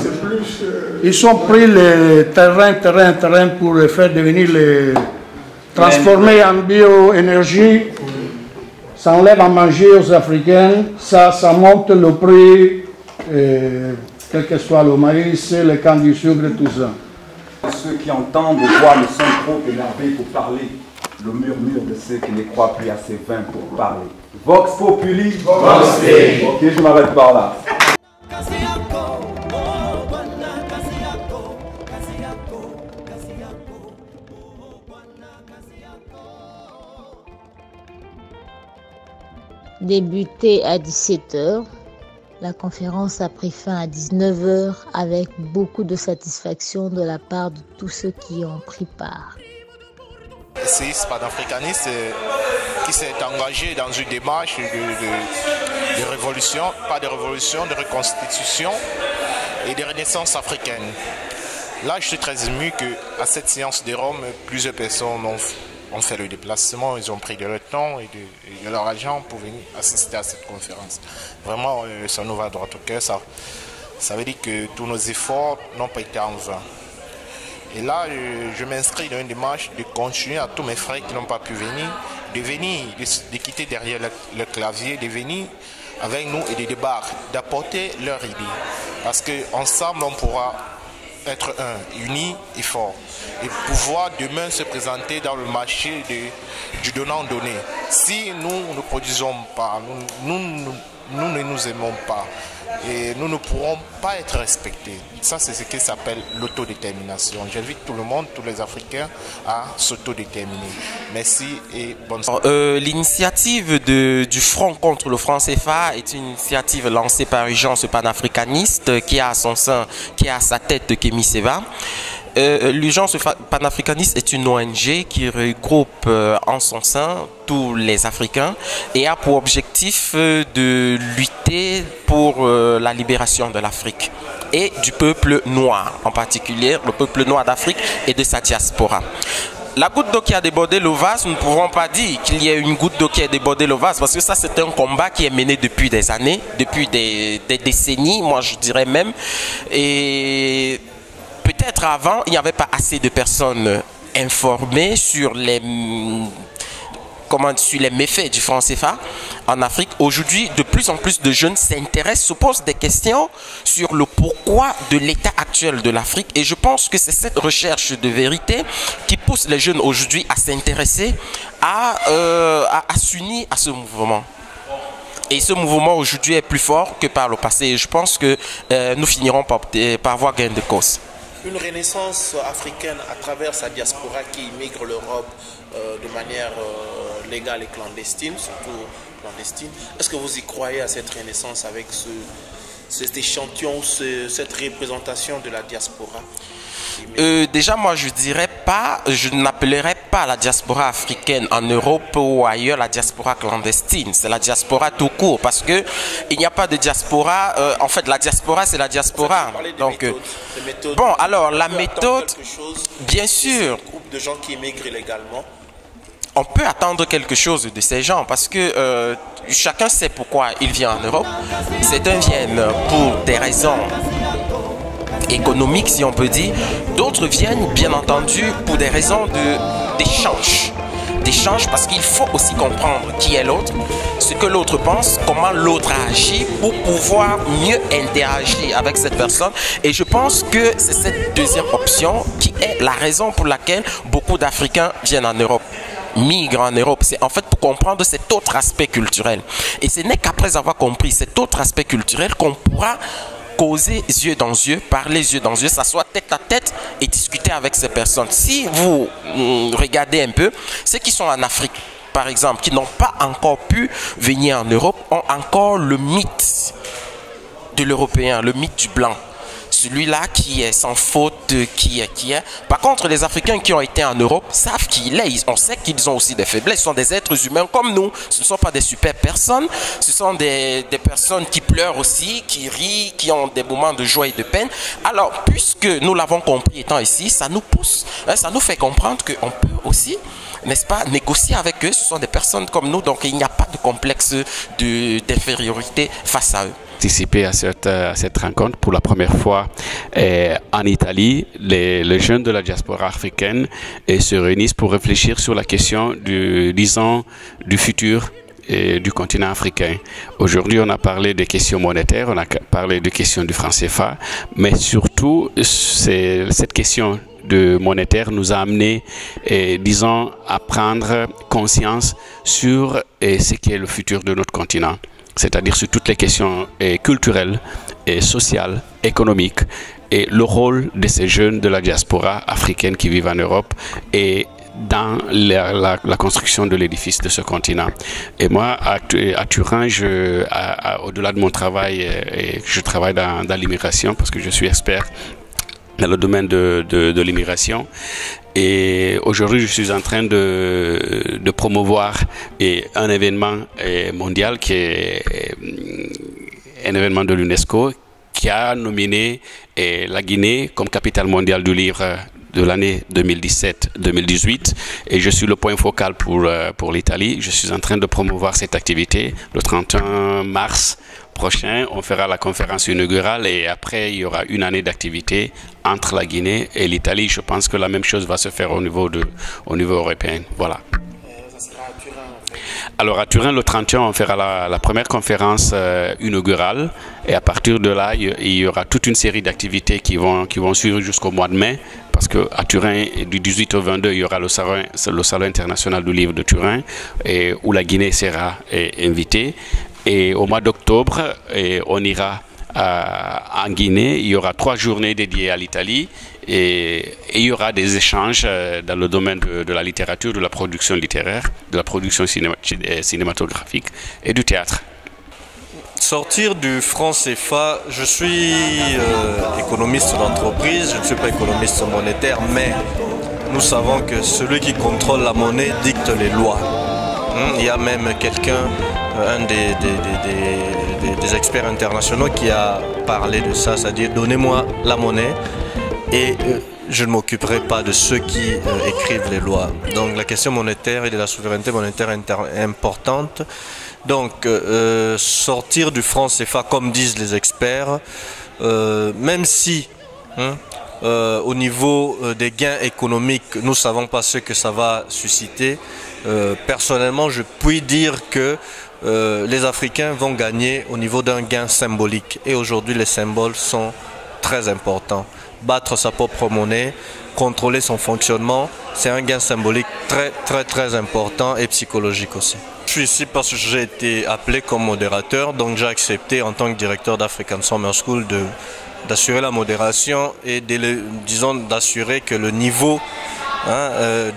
Ils ont pris les terrains pour faire devenir transformer en bioénergie. Ça enlève à manger aux Africains, ça monte le prix, quel que soit le maïs, le canne du sucre, tout ça. Ceux qui entendent voix ne sont trop énervés pour parler. Le murmure de ceux qui ne croient plus à ces vins pour parler. Vox Populi, Vox Dei. Ok, je m'arrête par là. Débutée à 17h, la conférence a pris fin à 19h avec beaucoup de satisfaction de la part de tous ceux qui ont pris part. Essayiste panafricaniste qui s'est engagé dans une démarche de révolution, pas de révolution, de reconstitution et de renaissance africaine. Là, je suis très ému qu'à cette séance de Rome, plusieurs personnes ont fait le déplacement, ils ont pris de leur temps et de leur argent pour venir assister à cette conférence. Vraiment, ça nous va droit au cœur. Ça veut dire que tous nos efforts n'ont pas été en vain. Et là, je m'inscris dans une démarche de continuer à tous mes frères qui n'ont pas pu venir, de quitter derrière le clavier, de venir avec nous et de débattre, d'apporter leurs idées. Parce qu'ensemble, on pourra être unis et forts. Et pouvoir demain se présenter dans le marché du donnant-donné. Si nous ne produisons pas, nous ne nous aimons pas, et nous ne pourrons pas être respectés. Ça, c'est ce qui s'appelle l'autodétermination. J'invite tout le monde, tous les Africains, à s'autodéterminer. Merci et bonne soirée. L'initiative du Front contre le franc CFA est une initiative lancée par l'Urgence panafricaniste qui a à son sein, qui a à sa tête Kémy Séba. L'Urgence panafricaniste est une ONG qui regroupe en son sein tous les Africains et a pour objectif de lutter pour la libération de l'Afrique et du peuple noir, en particulier le peuple noir d'Afrique et de sa diaspora. La goutte d'eau qui a débordé le vase, nous ne pouvons pas dire qu'il y a une goutte d'eau qui a débordé le vase, parce que ça c'est un combat qui est mené depuis des années, depuis des décennies, moi je dirais même. Et peut-être avant, il n'y avait pas assez de personnes informées sur les méfaits du franc CFA en Afrique. Aujourd'hui, de plus en plus de jeunes s'intéressent, se posent des questions sur le pourquoi de l'état actuel de l'Afrique. Et je pense que c'est cette recherche de vérité qui pousse les jeunes aujourd'hui à s'intéresser, à s'unir à ce mouvement. Et ce mouvement aujourd'hui est plus fort que par le passé. Et je pense que nous finirons par avoir gain de cause. Une renaissance africaine à travers sa diaspora qui immigre l'Europe de manière légale et clandestine, surtout clandestine. Est-ce que vous y croyez à cette renaissance avec cet échantillon, cette représentation de la diaspora? Déjà, moi, je n'appellerais pas la diaspora africaine en Europe ou ailleurs la diaspora clandestine. C'est la diaspora tout court, parce que il n'y a pas de diaspora. En fait, la diaspora, c'est la diaspora. Donc, bon, alors la méthode, bien sûr. Groupe de gens qui immigrent illégalement. On peut attendre quelque chose de ces gens parce que chacun sait pourquoi il vient en Europe. Certains viennent pour des raisons économiques, si on peut dire. D'autres viennent, bien entendu, pour des raisons d'échange. D'échange parce qu'il faut aussi comprendre qui est l'autre, ce que l'autre pense, comment l'autre a agi pour pouvoir mieux interagir avec cette personne. Et je pense que c'est cette deuxième option qui est la raison pour laquelle beaucoup d'Africains viennent en Europe, migrent en Europe. C'est en fait pour comprendre cet autre aspect culturel. Et ce n'est qu'après avoir compris cet autre aspect culturel qu'on pourra causer yeux dans yeux, parler yeux dans yeux, s'asseoir tête à tête et discuter avec ces personnes. Si vous regardez un peu, ceux qui sont en Afrique, par exemple, qui n'ont pas encore pu venir en Europe, ont encore le mythe de l'Européen, le mythe du blanc. Celui-là qui est sans faute, qui est. Par contre, les Africains qui ont été en Europe savent qui il est. On sait qu'ils ont aussi des faiblesses. Ce sont des êtres humains comme nous. Ce ne sont pas des super personnes. Ce sont des personnes qui pleurent aussi, qui rient, qui ont des moments de joie et de peine. Alors, puisque nous l'avons compris étant ici, ça nous pousse, ça nous fait comprendre qu'on peut aussi, n'est-ce pas, négocier avec eux. Ce sont des personnes comme nous, donc il n'y a pas de complexe d'infériorité face à eux. Participé à cette rencontre pour la première fois en Italie. Les jeunes de la diaspora africaine se réunissent pour réfléchir sur la question du futur du continent africain. Aujourd'hui, on a parlé des questions monétaires, on a parlé des questions du franc CFA, mais surtout, cette question de monétaire nous a amené, disons, à prendre conscience sur ce qu'est le futur de notre continent. C'est-à-dire sur toutes les questions culturelles, sociales, économiques, et le rôle de ces jeunes de la diaspora africaine qui vivent en Europe et dans la construction de l'édifice de ce continent. Et moi, à Turin, au-delà de mon travail, je travaille dans l'immigration parce que je suis expert dans le domaine de l'immigration. Et aujourd'hui, je suis en train de promouvoir un événement mondial qui est un événement de l'UNESCO qui a nominé la Guinée comme capitale mondiale du livre de l'année 2017-2018 et je suis le point focal pour l'Italie. Je suis en train de promouvoir cette activité. Le 31 mars prochain, on fera la conférence inaugurale et après, il y aura une année d'activité entre la Guinée et l'Italie. Je pense que la même chose va se faire au niveau européen. Voilà. Alors à Turin, le 31, on fera la première conférence inaugurale et à partir de là, il y aura toute une série d'activités qui vont suivre jusqu'au mois de mai parce qu'à Turin, du 18 au 22, il y aura le salon international du livre de Turin où la Guinée sera invitée. Et au mois d'octobre, on ira en Guinée, il y aura 3 journées dédiées à l'Italie et il y aura des échanges dans le domaine de la littérature, de la production littéraire, de la production cinématographique et du théâtre. Sortir du franc CFA, je suis économiste d'entreprise, je ne suis pas économiste monétaire, mais nous savons que celui qui contrôle la monnaie dicte les lois. Il y a même quelqu'un, un des experts internationaux qui a parlé de ça, c'est-à-dire donnez-moi la monnaie et je ne m'occuperai pas de ceux qui écrivent les lois. Donc la question monétaire et de la souveraineté monétaire est importante. Donc sortir du franc CFA comme disent les experts, même si au niveau des gains économiques, nous ne savons pas ce que ça va susciter. Personnellement, je puis dire que les Africains vont gagner au niveau d'un gain symbolique. Et aujourd'hui, les symboles sont très importants. Battre sa propre monnaie, contrôler son fonctionnement, c'est un gain symbolique très important et psychologique aussi. Je suis ici parce que j'ai été appelé comme modérateur, donc j'ai accepté en tant que directeur d'African Summer School d'assurer la modération et disons d'assurer que le niveau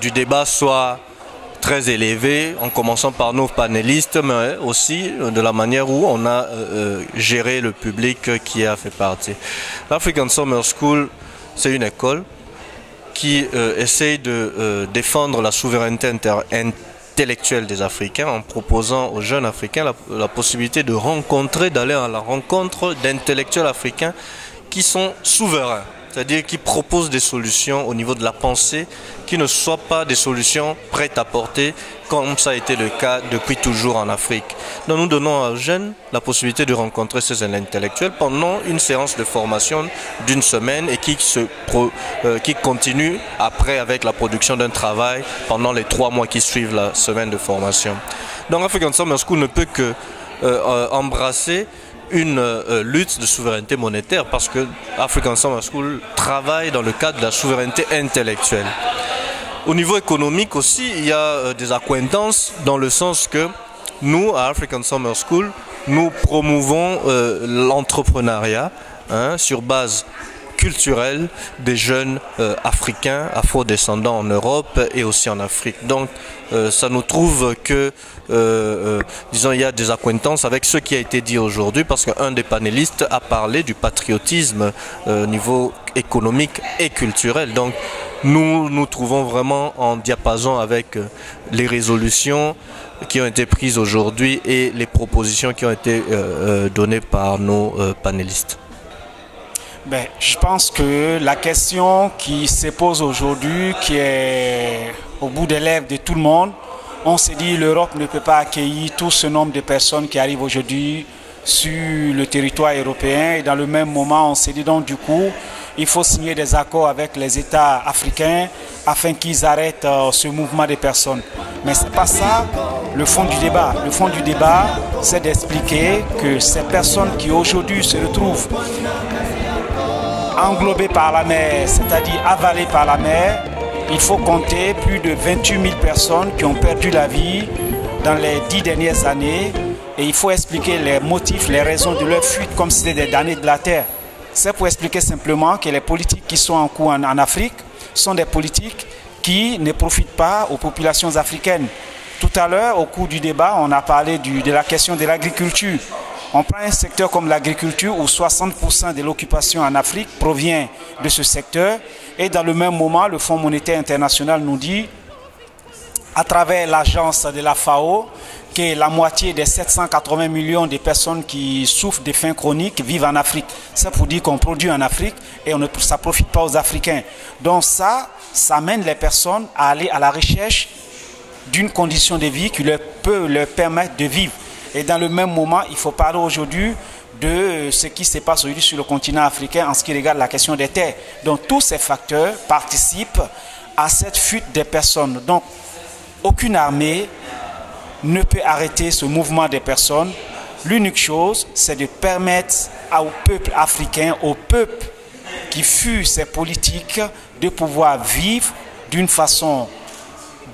du débat soit très élevé, en commençant par nos panélistes, mais aussi de la manière où on a géré le public qui a fait partie. L'African Summer School, c'est une école qui essaye de défendre la souveraineté intellectuelle des Africains en proposant aux jeunes Africains la possibilité de rencontrer, d'aller à la rencontre d'intellectuels africains qui sont souverains. C'est-à-dire qui proposent des solutions au niveau de la pensée qui ne soient pas des solutions prêtes à porter comme ça a été le cas depuis toujours en Afrique. Donc nous donnons aux jeunes la possibilité de rencontrer ces intellectuels pendant une séance de formation d'une semaine et qui continue après avec la production d'un travail pendant les 3 mois qui suivent la semaine de formation. Donc African Summer School ne peut que embrasser une lutte de souveraineté monétaire parce que African Summer School travaille dans le cadre de la souveraineté intellectuelle. Au niveau économique aussi, il y a des accointances dans le sens que nous, à African Summer School, nous promouvons l'entrepreneuriat sur base culturelle des jeunes africains, afro-descendants en Europe et aussi en Afrique. Donc ça nous trouve que, disons, il y a des accointances avec ce qui a été dit aujourd'hui parce qu'un des panélistes a parlé du patriotisme au niveau économique et culturel. Donc nous nous trouvons vraiment en diapason avec les résolutions qui ont été prises aujourd'hui et les propositions qui ont été données par nos panélistes. Ben, je pense que la question qui se pose aujourd'hui, qui est au bout des lèvres de tout le monde, on s'est dit que l'Europe ne peut pas accueillir tout ce nombre de personnes qui arrivent aujourd'hui sur le territoire européen. Et dans le même moment, on s'est dit donc du coup, il faut signer des accords avec les États africains afin qu'ils arrêtent ce mouvement de personnes. Mais ce n'est pas ça le fond du débat. Le fond du débat, c'est d'expliquer que ces personnes qui aujourd'hui se retrouvent englobées par la mer, c'est-à-dire avalées par la mer, il faut compter plus de 28 000 personnes qui ont perdu la vie dans les 10 dernières années et il faut expliquer les motifs, les raisons de leur fuite comme si c'était des damnés de la terre. C'est pour expliquer simplement que les politiques qui sont en cours en Afrique sont des politiques qui ne profitent pas aux populations africaines. Tout à l'heure, au cours du débat, on a parlé de la question de l'agriculture. On prend un secteur comme l'agriculture où 60% de l'occupation en Afrique provient de ce secteur. Et dans le même moment, le Fonds monétaire international nous dit, à travers l'agence de la FAO, que la moitié des 780 millions de personnes qui souffrent de faim chronique vivent en Afrique. C'est pour dire qu'on produit en Afrique et ça ne profite pas aux Africains. Donc ça amène les personnes à aller à la recherche d'une condition de vie qui peut leur permettre de vivre. Et dans le même moment, il faut parler aujourd'hui de ce qui se passe aujourd'hui sur le continent africain en ce qui regarde la question des terres. Donc tous ces facteurs participent à cette fuite des personnes. Donc aucune armée ne peut arrêter ce mouvement des personnes. L'unique chose, c'est de permettre au peuple africain, au peuple qui fut ces politiques, de pouvoir vivre d'une façon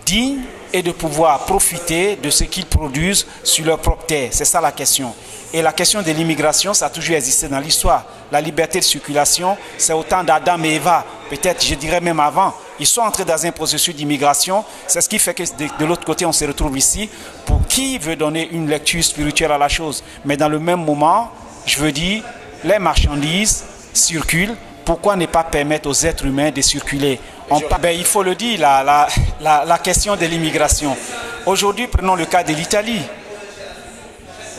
digne et de pouvoir profiter de ce qu'ils produisent sur leur propre terre. C'est ça la question. Et la question de l'immigration, ça a toujours existé dans l'histoire. La liberté de circulation, c'est au temps d'Adam et Eva, peut-être, je dirais même avant. Ils sont entrés dans un processus d'immigration. C'est ce qui fait que de l'autre côté, on se retrouve ici. Pour qui veut donner une lecture spirituelle à la chose? Mais dans le même moment, je veux dire, les marchandises circulent. Pourquoi ne pas permettre aux êtres humains de circuler? Il faut le dire, la question de l'immigration. Aujourd'hui, prenons le cas de l'Italie.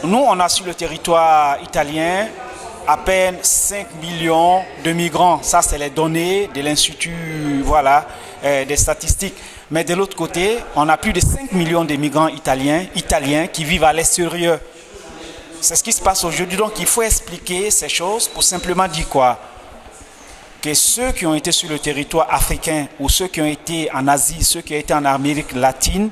Nous, on a sur le territoire italien à peine 5 millions de migrants. Ça, c'est les données de l'Institut des statistiques. Mais de l'autre côté, on a plus de 5 millions de migrants italiens qui vivent à l'extérieur. C'est ce qui se passe aujourd'hui. Donc, il faut expliquer ces choses pour simplement dire quoi? Que ceux qui ont été sur le territoire africain ou ceux qui ont été en Asie, ceux qui ont été en Amérique latine,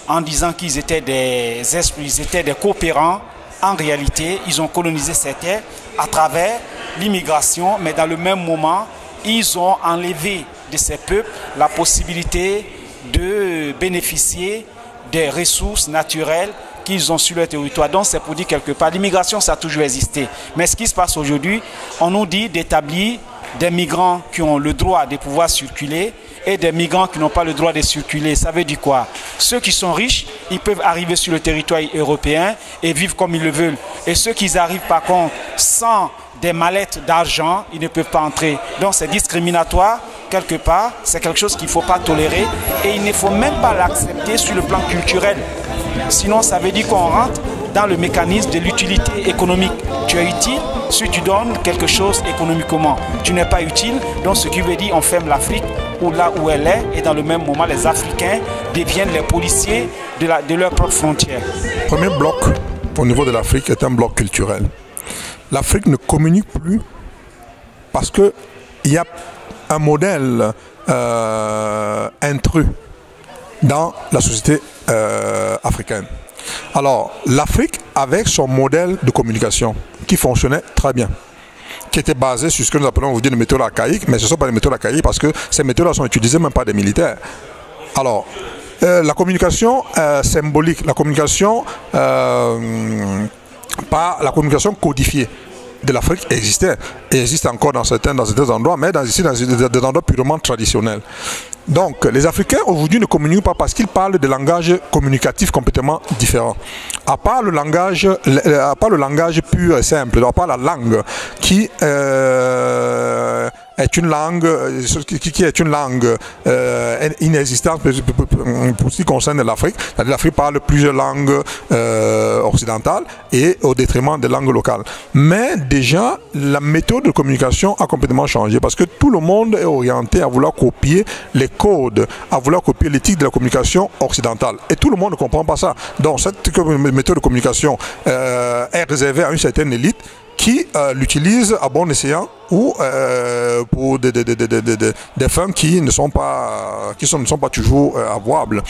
en disant qu'ils étaient des esprits, ils étaient des coopérants, en réalité, ils ont colonisé ces terres à travers l'immigration, mais dans le même moment, ils ont enlevé de ces peuples la possibilité de bénéficier des ressources naturelles qu'ils ont sur leur territoire. Donc c'est pour dire quelque part, l'immigration, ça a toujours existé. Mais ce qui se passe aujourd'hui, on nous dit d'établir des migrants qui ont le droit de pouvoir circuler et des migrants qui n'ont pas le droit de circuler. Ça veut dire quoi? Ceux qui sont riches, ils peuvent arriver sur le territoire européen et vivre comme ils le veulent. Et ceux qui arrivent par contre sans des mallettes d'argent, ils ne peuvent pas entrer. Donc c'est discriminatoire quelque part, c'est quelque chose qu'il ne faut pas tolérer et il ne faut même pas l'accepter sur le plan culturel. Sinon ça veut dire qu'on rentre dans le mécanisme de l'utilité économique. Tu es utile si tu donnes quelque chose économiquement. Tu n'es pas utile, donc ce qui veut dire on ferme l'Afrique ou là où elle est, et dans le même moment les Africains deviennent les policiers de leurs propres frontières. Le premier bloc au niveau de l'Afrique est un bloc culturel. L'Afrique ne communique plus parce qu'il y a un modèle intrus dans la société africaine. Alors, l'Afrique, avec son modèle de communication, qui fonctionnait très bien, qui était basé sur ce que nous appelons aujourd'hui des méthodes archaïques, mais ce ne sont pas des méthodes archaïques parce que ces méthodes-là sont utilisées même par des militaires. Alors, la communication symbolique, la communication la communication codifiée de l'Afrique existait et existe encore dans certains endroits, mais dans des endroits purement traditionnels. Donc, les Africains aujourd'hui ne communiquent pas parce qu'ils parlent de langages communicatifs complètement différents. À part le langage pur et simple, à part la langue qui est une langue inexistante pour ce qui concerne l'Afrique. L'Afrique parle plusieurs langues occidentales et au détriment des langues locales. Mais déjà, la méthode de communication a complètement changé parce que tout le monde est orienté à vouloir copier les codes, à vouloir copier l'éthique de la communication occidentale. Et tout le monde ne comprend pas ça. Donc cette méthode de communication est réservée à une certaine élite qui l'utilise à bon escient ou pour des fins qui ne sont pas toujours avouables.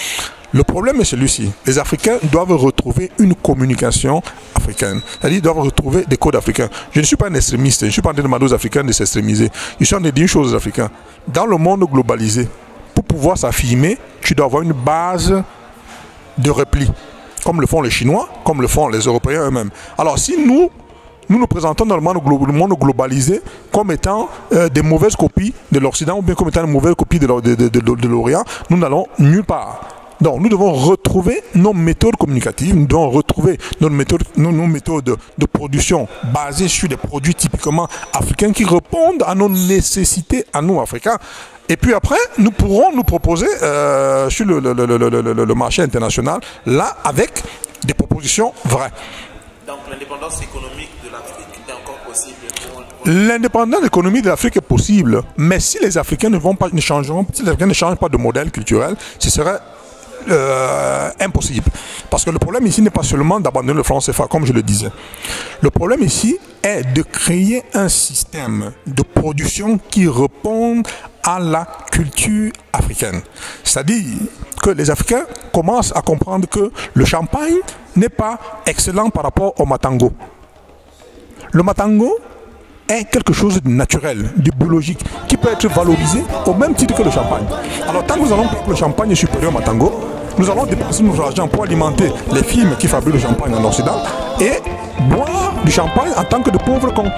Le problème est celui-ci. Les Africains doivent retrouver une communication africaine. C'est-à-dire qu'ils doivent retrouver des codes africains. Je ne suis pas un extrémiste. Je ne suis pas en train de demander aux Africains de s'extrémiser. Je suis en train de dire une chose aux Africains. Dans le monde globalisé, pour pouvoir s'affirmer, tu dois avoir une base de repli. Comme le font les Chinois, comme le font les Européens eux-mêmes. Alors si nous nous présentons dans le monde globalisé comme étant des mauvaises copies de l'Occident ou bien comme étant des mauvaises copies de l'Orient, nous n'allons nulle part. Donc nous devons retrouver nos méthodes communicatives, nous devons retrouver nos méthodes de production basées sur des produits typiquement africains qui répondent à nos nécessités à nous Africains. Et puis après, nous pourrons nous proposer sur le marché international, là, avec des propositions vraies. Donc l'indépendance économique de l'Afrique est encore possible pour... L'indépendance économique de l'Afrique est possible, mais si les Africains ne changent pas de modèle culturel, ce serait impossible. Parce que le problème ici n'est pas seulement d'abandonner le franc CFA, comme je le disais. Le problème ici est de créer un système de production qui réponde à la culture africaine. C'est-à-dire que les Africains commencent à comprendre que le champagne n'est pas excellent par rapport au matango. Le matango est quelque chose de naturel, de biologique, qui peut être valorisé au même titre que le champagne. Alors tant que nous allons croire que le champagne est supérieur au matango, nous allons dépenser nos argent pour alimenter les firmes qui fabriquent le champagne en Occident et boire du champagne en tant que de pauvres cons.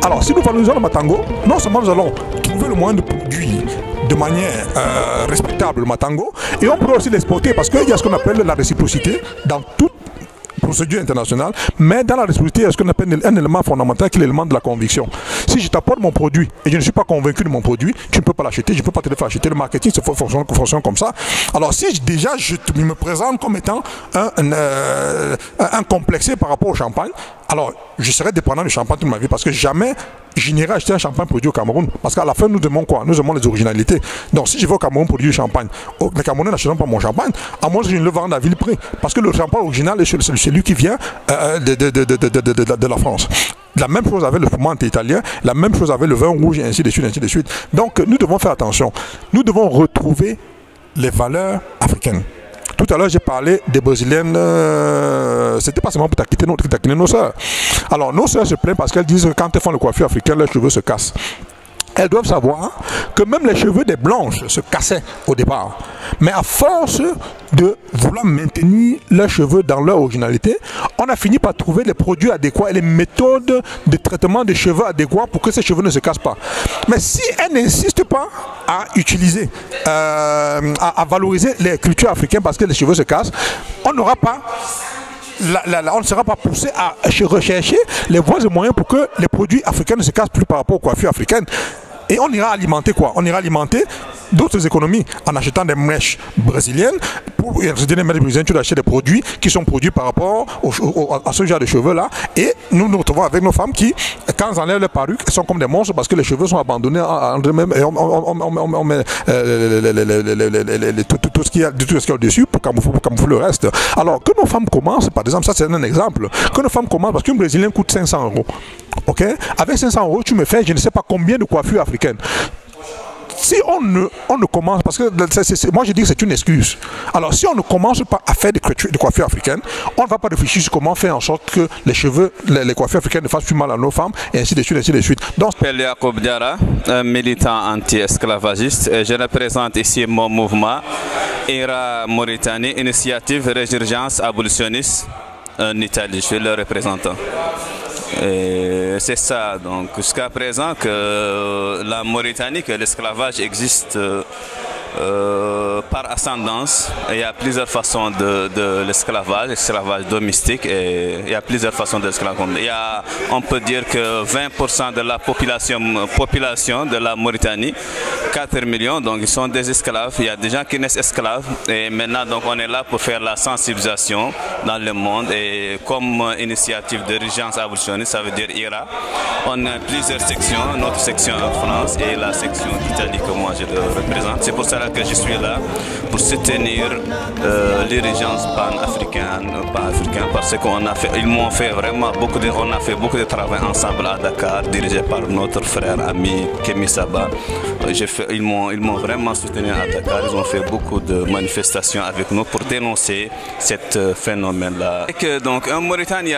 Alors si nous valorisons le matango, non seulement nous allons trouver le moyen de produire de manière respectable le matango, et on pourrait aussi l'exporter parce qu'il y a ce qu'on appelle la réciprocité dans toute procédure internationale, mais dans la réciprocité, il y a ce qu'on appelle un élément fondamental qui est l'élément de la conviction. Si je t'apporte mon produit et je ne suis pas convaincu de mon produit, tu ne peux pas l'acheter, je ne peux pas te le faire acheter. Le marketing fonctionne comme ça. Alors si déjà je me présente comme étant un complexé par rapport au champagne, alors je serai dépendant du champagne toute ma vie parce que jamais je n'irai acheter un champagne produit au Cameroun. Parce qu'à la fin, nous demandons quoi? Nous demandons les originalités. Donc si je vais au Cameroun produire du champagne, les Camerounais n'achèteront pas mon champagne, à moins que je ne le vende à vil prix. Parce que le champagne original est celui qui vient de la France. La même chose avec le fumante italien, la même chose avec le vin rouge, et ainsi de suite, ainsi de suite. Donc nous devons faire attention. Nous devons retrouver les valeurs africaines. Tout à l'heure, j'ai parlé des Brésiliennes, c'était pas seulement pour taquiner nos sœurs. Alors, nos sœurs se plaignent parce qu'elles disent que quand elles font le coiffure africaine, leurs cheveux se cassent. Elles doivent savoir que même les cheveux des blanches se cassaient au départ. Mais à force de vouloir maintenir leurs cheveux dans leur originalité, on a fini par trouver les produits adéquats et les méthodes de traitement des cheveux adéquats pour que ces cheveux ne se cassent pas. Mais si elles n'insistent pas à utiliser, à valoriser les cultures africaines parce que les cheveux se cassent, on n'aura pas... on ne sera pas poussé à rechercher les voies et moyens pour que les produits africains ne se cassent plus par rapport aux coiffures africaines. Et on ira alimenter quoi? On ira alimenter d'autres économies en achetant des mèches brésiliennes. Pour les mèches brésiliennes, tu achètes des produits qui sont produits par rapport à ce genre de cheveux-là. Et nous nous retrouvons avec nos femmes qui, quand elles enlèvent les perruques, elles sont comme des monstres parce que les cheveux sont abandonnés en eux-mêmes et on met tout ce qu'il y a au-dessus pour camoufler le reste. Alors que nos femmes commencent, par exemple, ça c'est un exemple, que nos femmes commencent parce qu'une brésilienne coûte 500 €. Ok? Avec 500 €, tu me fais je ne sais pas combien de coiffures africaines. Si on ne commence, parce que moi je dis que c'est une excuse. Alors si on ne commence pas à faire des coiffures africaines, on ne va pas réfléchir sur comment faire en sorte que les cheveux, les coiffures africaines ne fassent plus mal à nos femmes, et ainsi de suite, ainsi de suite. Donc, je m'appelle Yacoub Diarra, un militant anti-esclavagiste, et je représente ici mon mouvement IRA Mauritanie, Initiative Résurgence Abolitionniste en Italie. Je suis le représentant. C'est ça, donc jusqu'à présent que la Mauritanie, que l'esclavage existe par ascendance. Il y a plusieurs façons de l'esclavage, l'esclavage domestique, et il y a plusieurs façons de l'esclavage. On peut dire que 20% de la population de la Mauritanie, 4 millions, donc ils sont des esclaves. Il y a des gens qui naissent esclaves, et maintenant donc on est là pour faire la sensibilisation dans le monde, et comme initiative de régence abolitionniste, ça veut dire IRA, on a plusieurs sections, notre section en France et la section d'Italie que moi je représente. C'est pour ça que je suis là, pour soutenir les régences pan-africaines, parce qu'ils m'ont fait vraiment on a fait beaucoup de travail ensemble à Dakar, dirigé par notre frère ami Kémy Saba. Ils m'ont vraiment soutenu à Dakar, ils ont fait beaucoup de manifestations avec nous pour dénoncer ce phénomène-là. Donc en Mauritanie,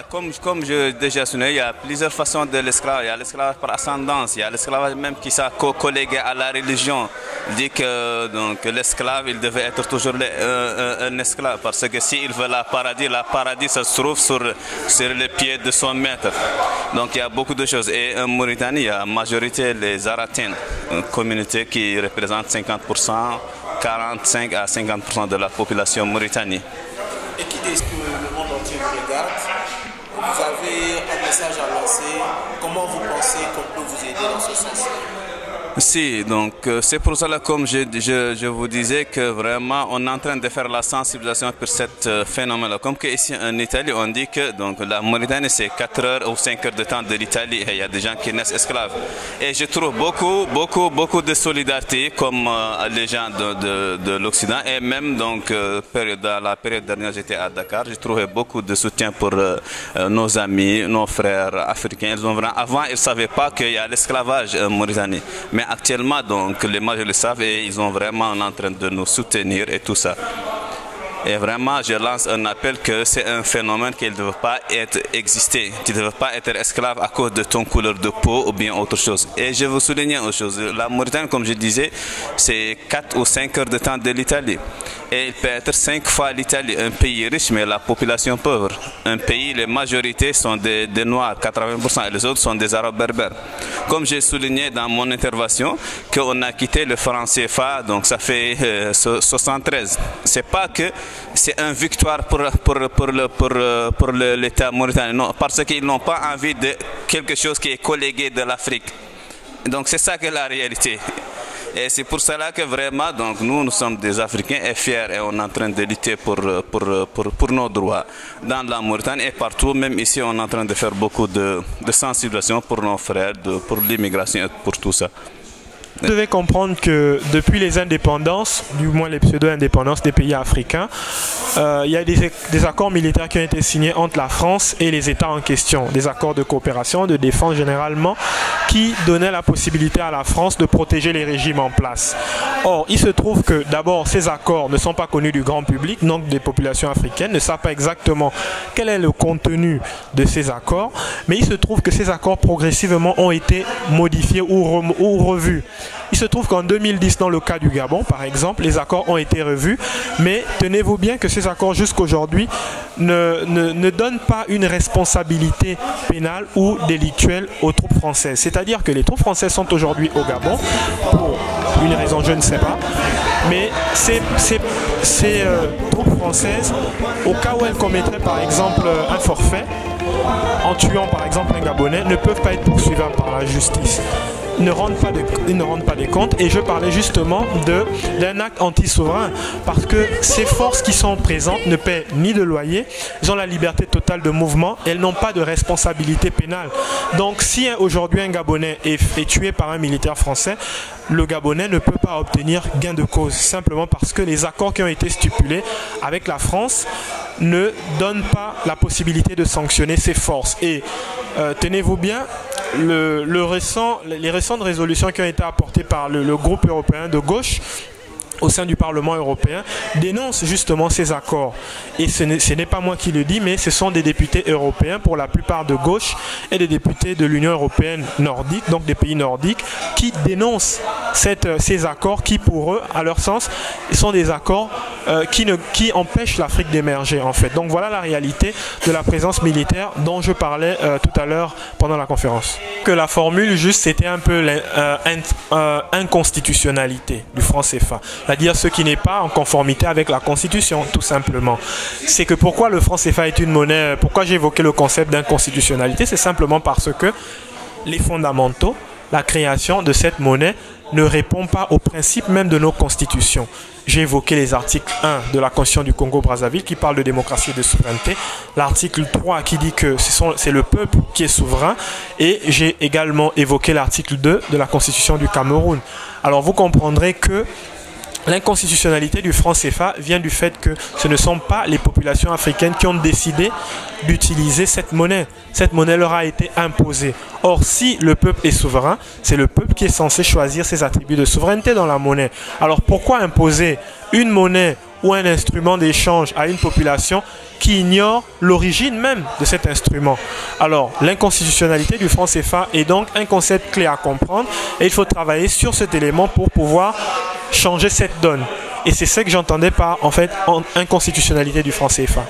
comme je déjà souligné, il y a plusieurs façons de l'esclavage. Il y a l'esclavage par ascendance, il y a l'esclavage même qui s'est collégué à la religion. Il dit que l'esclave, il devait être toujours un esclave, parce que s'il veut la paradis se trouve sur les pieds de son maître. Donc il y a beaucoup de choses. Et en Mauritanie, il y a en majorité les Aratines, une communauté qui représente 50%, 45 à 50% de la population mauritanie. Et qui dit que le monde entier vous regarde, vous avez un message à lancer. Comment vous pensez qu'on peut vous aider dans ce sens? Si, donc c'est pour cela, comme je vous disais, que vraiment on est en train de faire la sensibilisation pour ce phénomène-là. Comme que ici en Italie, on dit que donc, la Mauritanie c'est 4 heures ou 5 heures de temps de l'Italie et il y a des gens qui naissent esclaves. Et je trouve beaucoup de solidarité comme les gens de l'Occident et même donc dans la période dernière j'étais à Dakar, j'ai trouvé beaucoup de soutien pour nos amis, nos frères africains. Avant ils ne savaient pas qu'il y a l'esclavage en Mauritanie. Mais actuellement, donc, les majeurs le savent et ils sont vraiment en train de nous soutenir et tout ça. Et vraiment, je lance un appel que c'est un phénomène qui ne doit pas exister. Tu ne dois pas être esclave à cause de ton couleur de peau ou bien autre chose. Et je veux souligner une chose. La Mauritanie, comme je disais, c'est 4 ou 5 heures de temps de l'Italie. Et il peut être 5 fois l'Italie, un pays riche mais la population pauvre. Un pays, les majorités sont des Noirs, 80%, et les autres sont des Arabes berbères. Comme j'ai souligné dans mon intervention, qu'on a quitté le franc CFA, donc ça fait 73. C'est pas que c'est une victoire pour l'État mauritanien, non, parce qu'ils n'ont pas envie de quelque chose qui est collégué de l'Afrique. Donc c'est ça que la réalité. Et c'est pour cela que vraiment, donc, nous sommes des Africains et fiers et on est en train de lutter pour nos droits dans la Mauritanie et partout, même ici on est en train de faire beaucoup de sensibilisation pour nos frères, pour l'immigration et pour tout ça. Vous devez comprendre que depuis les indépendances, du moins les pseudo-indépendances des pays africains, il y a des accords militaires qui ont été signés entre la France et les États en question. Des accords de coopération, de défense généralement, qui donnaient la possibilité à la France de protéger les régimes en place. Or, il se trouve que d'abord, ces accords ne sont pas connus du grand public, donc des populations africaines ne savent pas exactement quel est le contenu de ces accords, mais il se trouve que ces accords progressivement ont été modifiés ou revus. Il se trouve qu'en 2010, dans le cas du Gabon, par exemple, les accords ont été revus, mais tenez-vous bien que ces accords jusqu'aujourd'hui ne donnent pas une responsabilité pénale ou délictuelle aux troupes françaises. C'est-à-dire que les troupes françaises sont aujourd'hui au Gabon, pour une raison je ne sais pas, mais ces troupes françaises, au cas où elles commettraient par exemple un forfait, en tuant par exemple un Gabonais, ne peuvent pas être poursuivables par la justice. Ils ne rendent pas des comptes et je parlais justement d'un acte anti-souverain parce que ces forces qui sont présentes ne paient ni de loyer, ils ont la liberté totale de mouvement, elles n'ont pas de responsabilité pénale. Donc si aujourd'hui un Gabonais est tué par un militaire français, le Gabonais ne peut pas obtenir gain de cause simplement parce que les accords qui ont été stipulés avec la France ne donnent pas la possibilité de sanctionner ces forces. Et tenez-vous bien, les récentes résolutions qui ont été apportées par le groupe européen de gauche au sein du Parlement européen dénoncent justement ces accords. Et ce n'est pas moi qui le dis, mais ce sont des députés européens, pour la plupart de gauche, et des députés de l'Union européenne nordique, donc des pays nordiques, qui dénoncent ces accords qui, pour eux, à leur sens, sont des accords qui empêchent l'Afrique d'émerger, en fait. Donc voilà la réalité de la présence militaire dont je parlais tout à l'heure pendant la conférence. Que la formule juste, c'était un peu l'inconstitutionnalité du franc CFA. C'est-à-dire ce qui n'est pas en conformité avec la Constitution, tout simplement. C'est que pourquoi le franc CFA est une monnaie, pourquoi j'ai évoqué le concept d'inconstitutionnalité, c'est simplement parce que les fondamentaux, la création de cette monnaie ne répond pas aux principes même de nos constitutions. J'ai évoqué les articles 1 de la Constitution du Congo-Brazzaville qui parle de démocratie et de souveraineté, l'article 3 qui dit que c'est le peuple qui est souverain, et j'ai également évoqué l'article 2 de la Constitution du Cameroun. Alors vous comprendrez que l'inconstitutionnalité du franc CFA vient du fait que ce ne sont pas les populations africaines qui ont décidé d'utiliser cette monnaie. Cette monnaie leur a été imposée. Or, si le peuple est souverain, c'est le peuple qui est censé choisir ses attributs de souveraineté dans la monnaie. Alors, pourquoi imposer une monnaie ou un instrument d'échange à une population qui ignore l'origine même de cet instrument? Alors, l'inconstitutionnalité du franc CFA est donc un concept clé à comprendre et il faut travailler sur cet élément pour pouvoir changer cette donne. Et c'est ce que j'entendais par, en fait, inconstitutionnalité du franc CFA.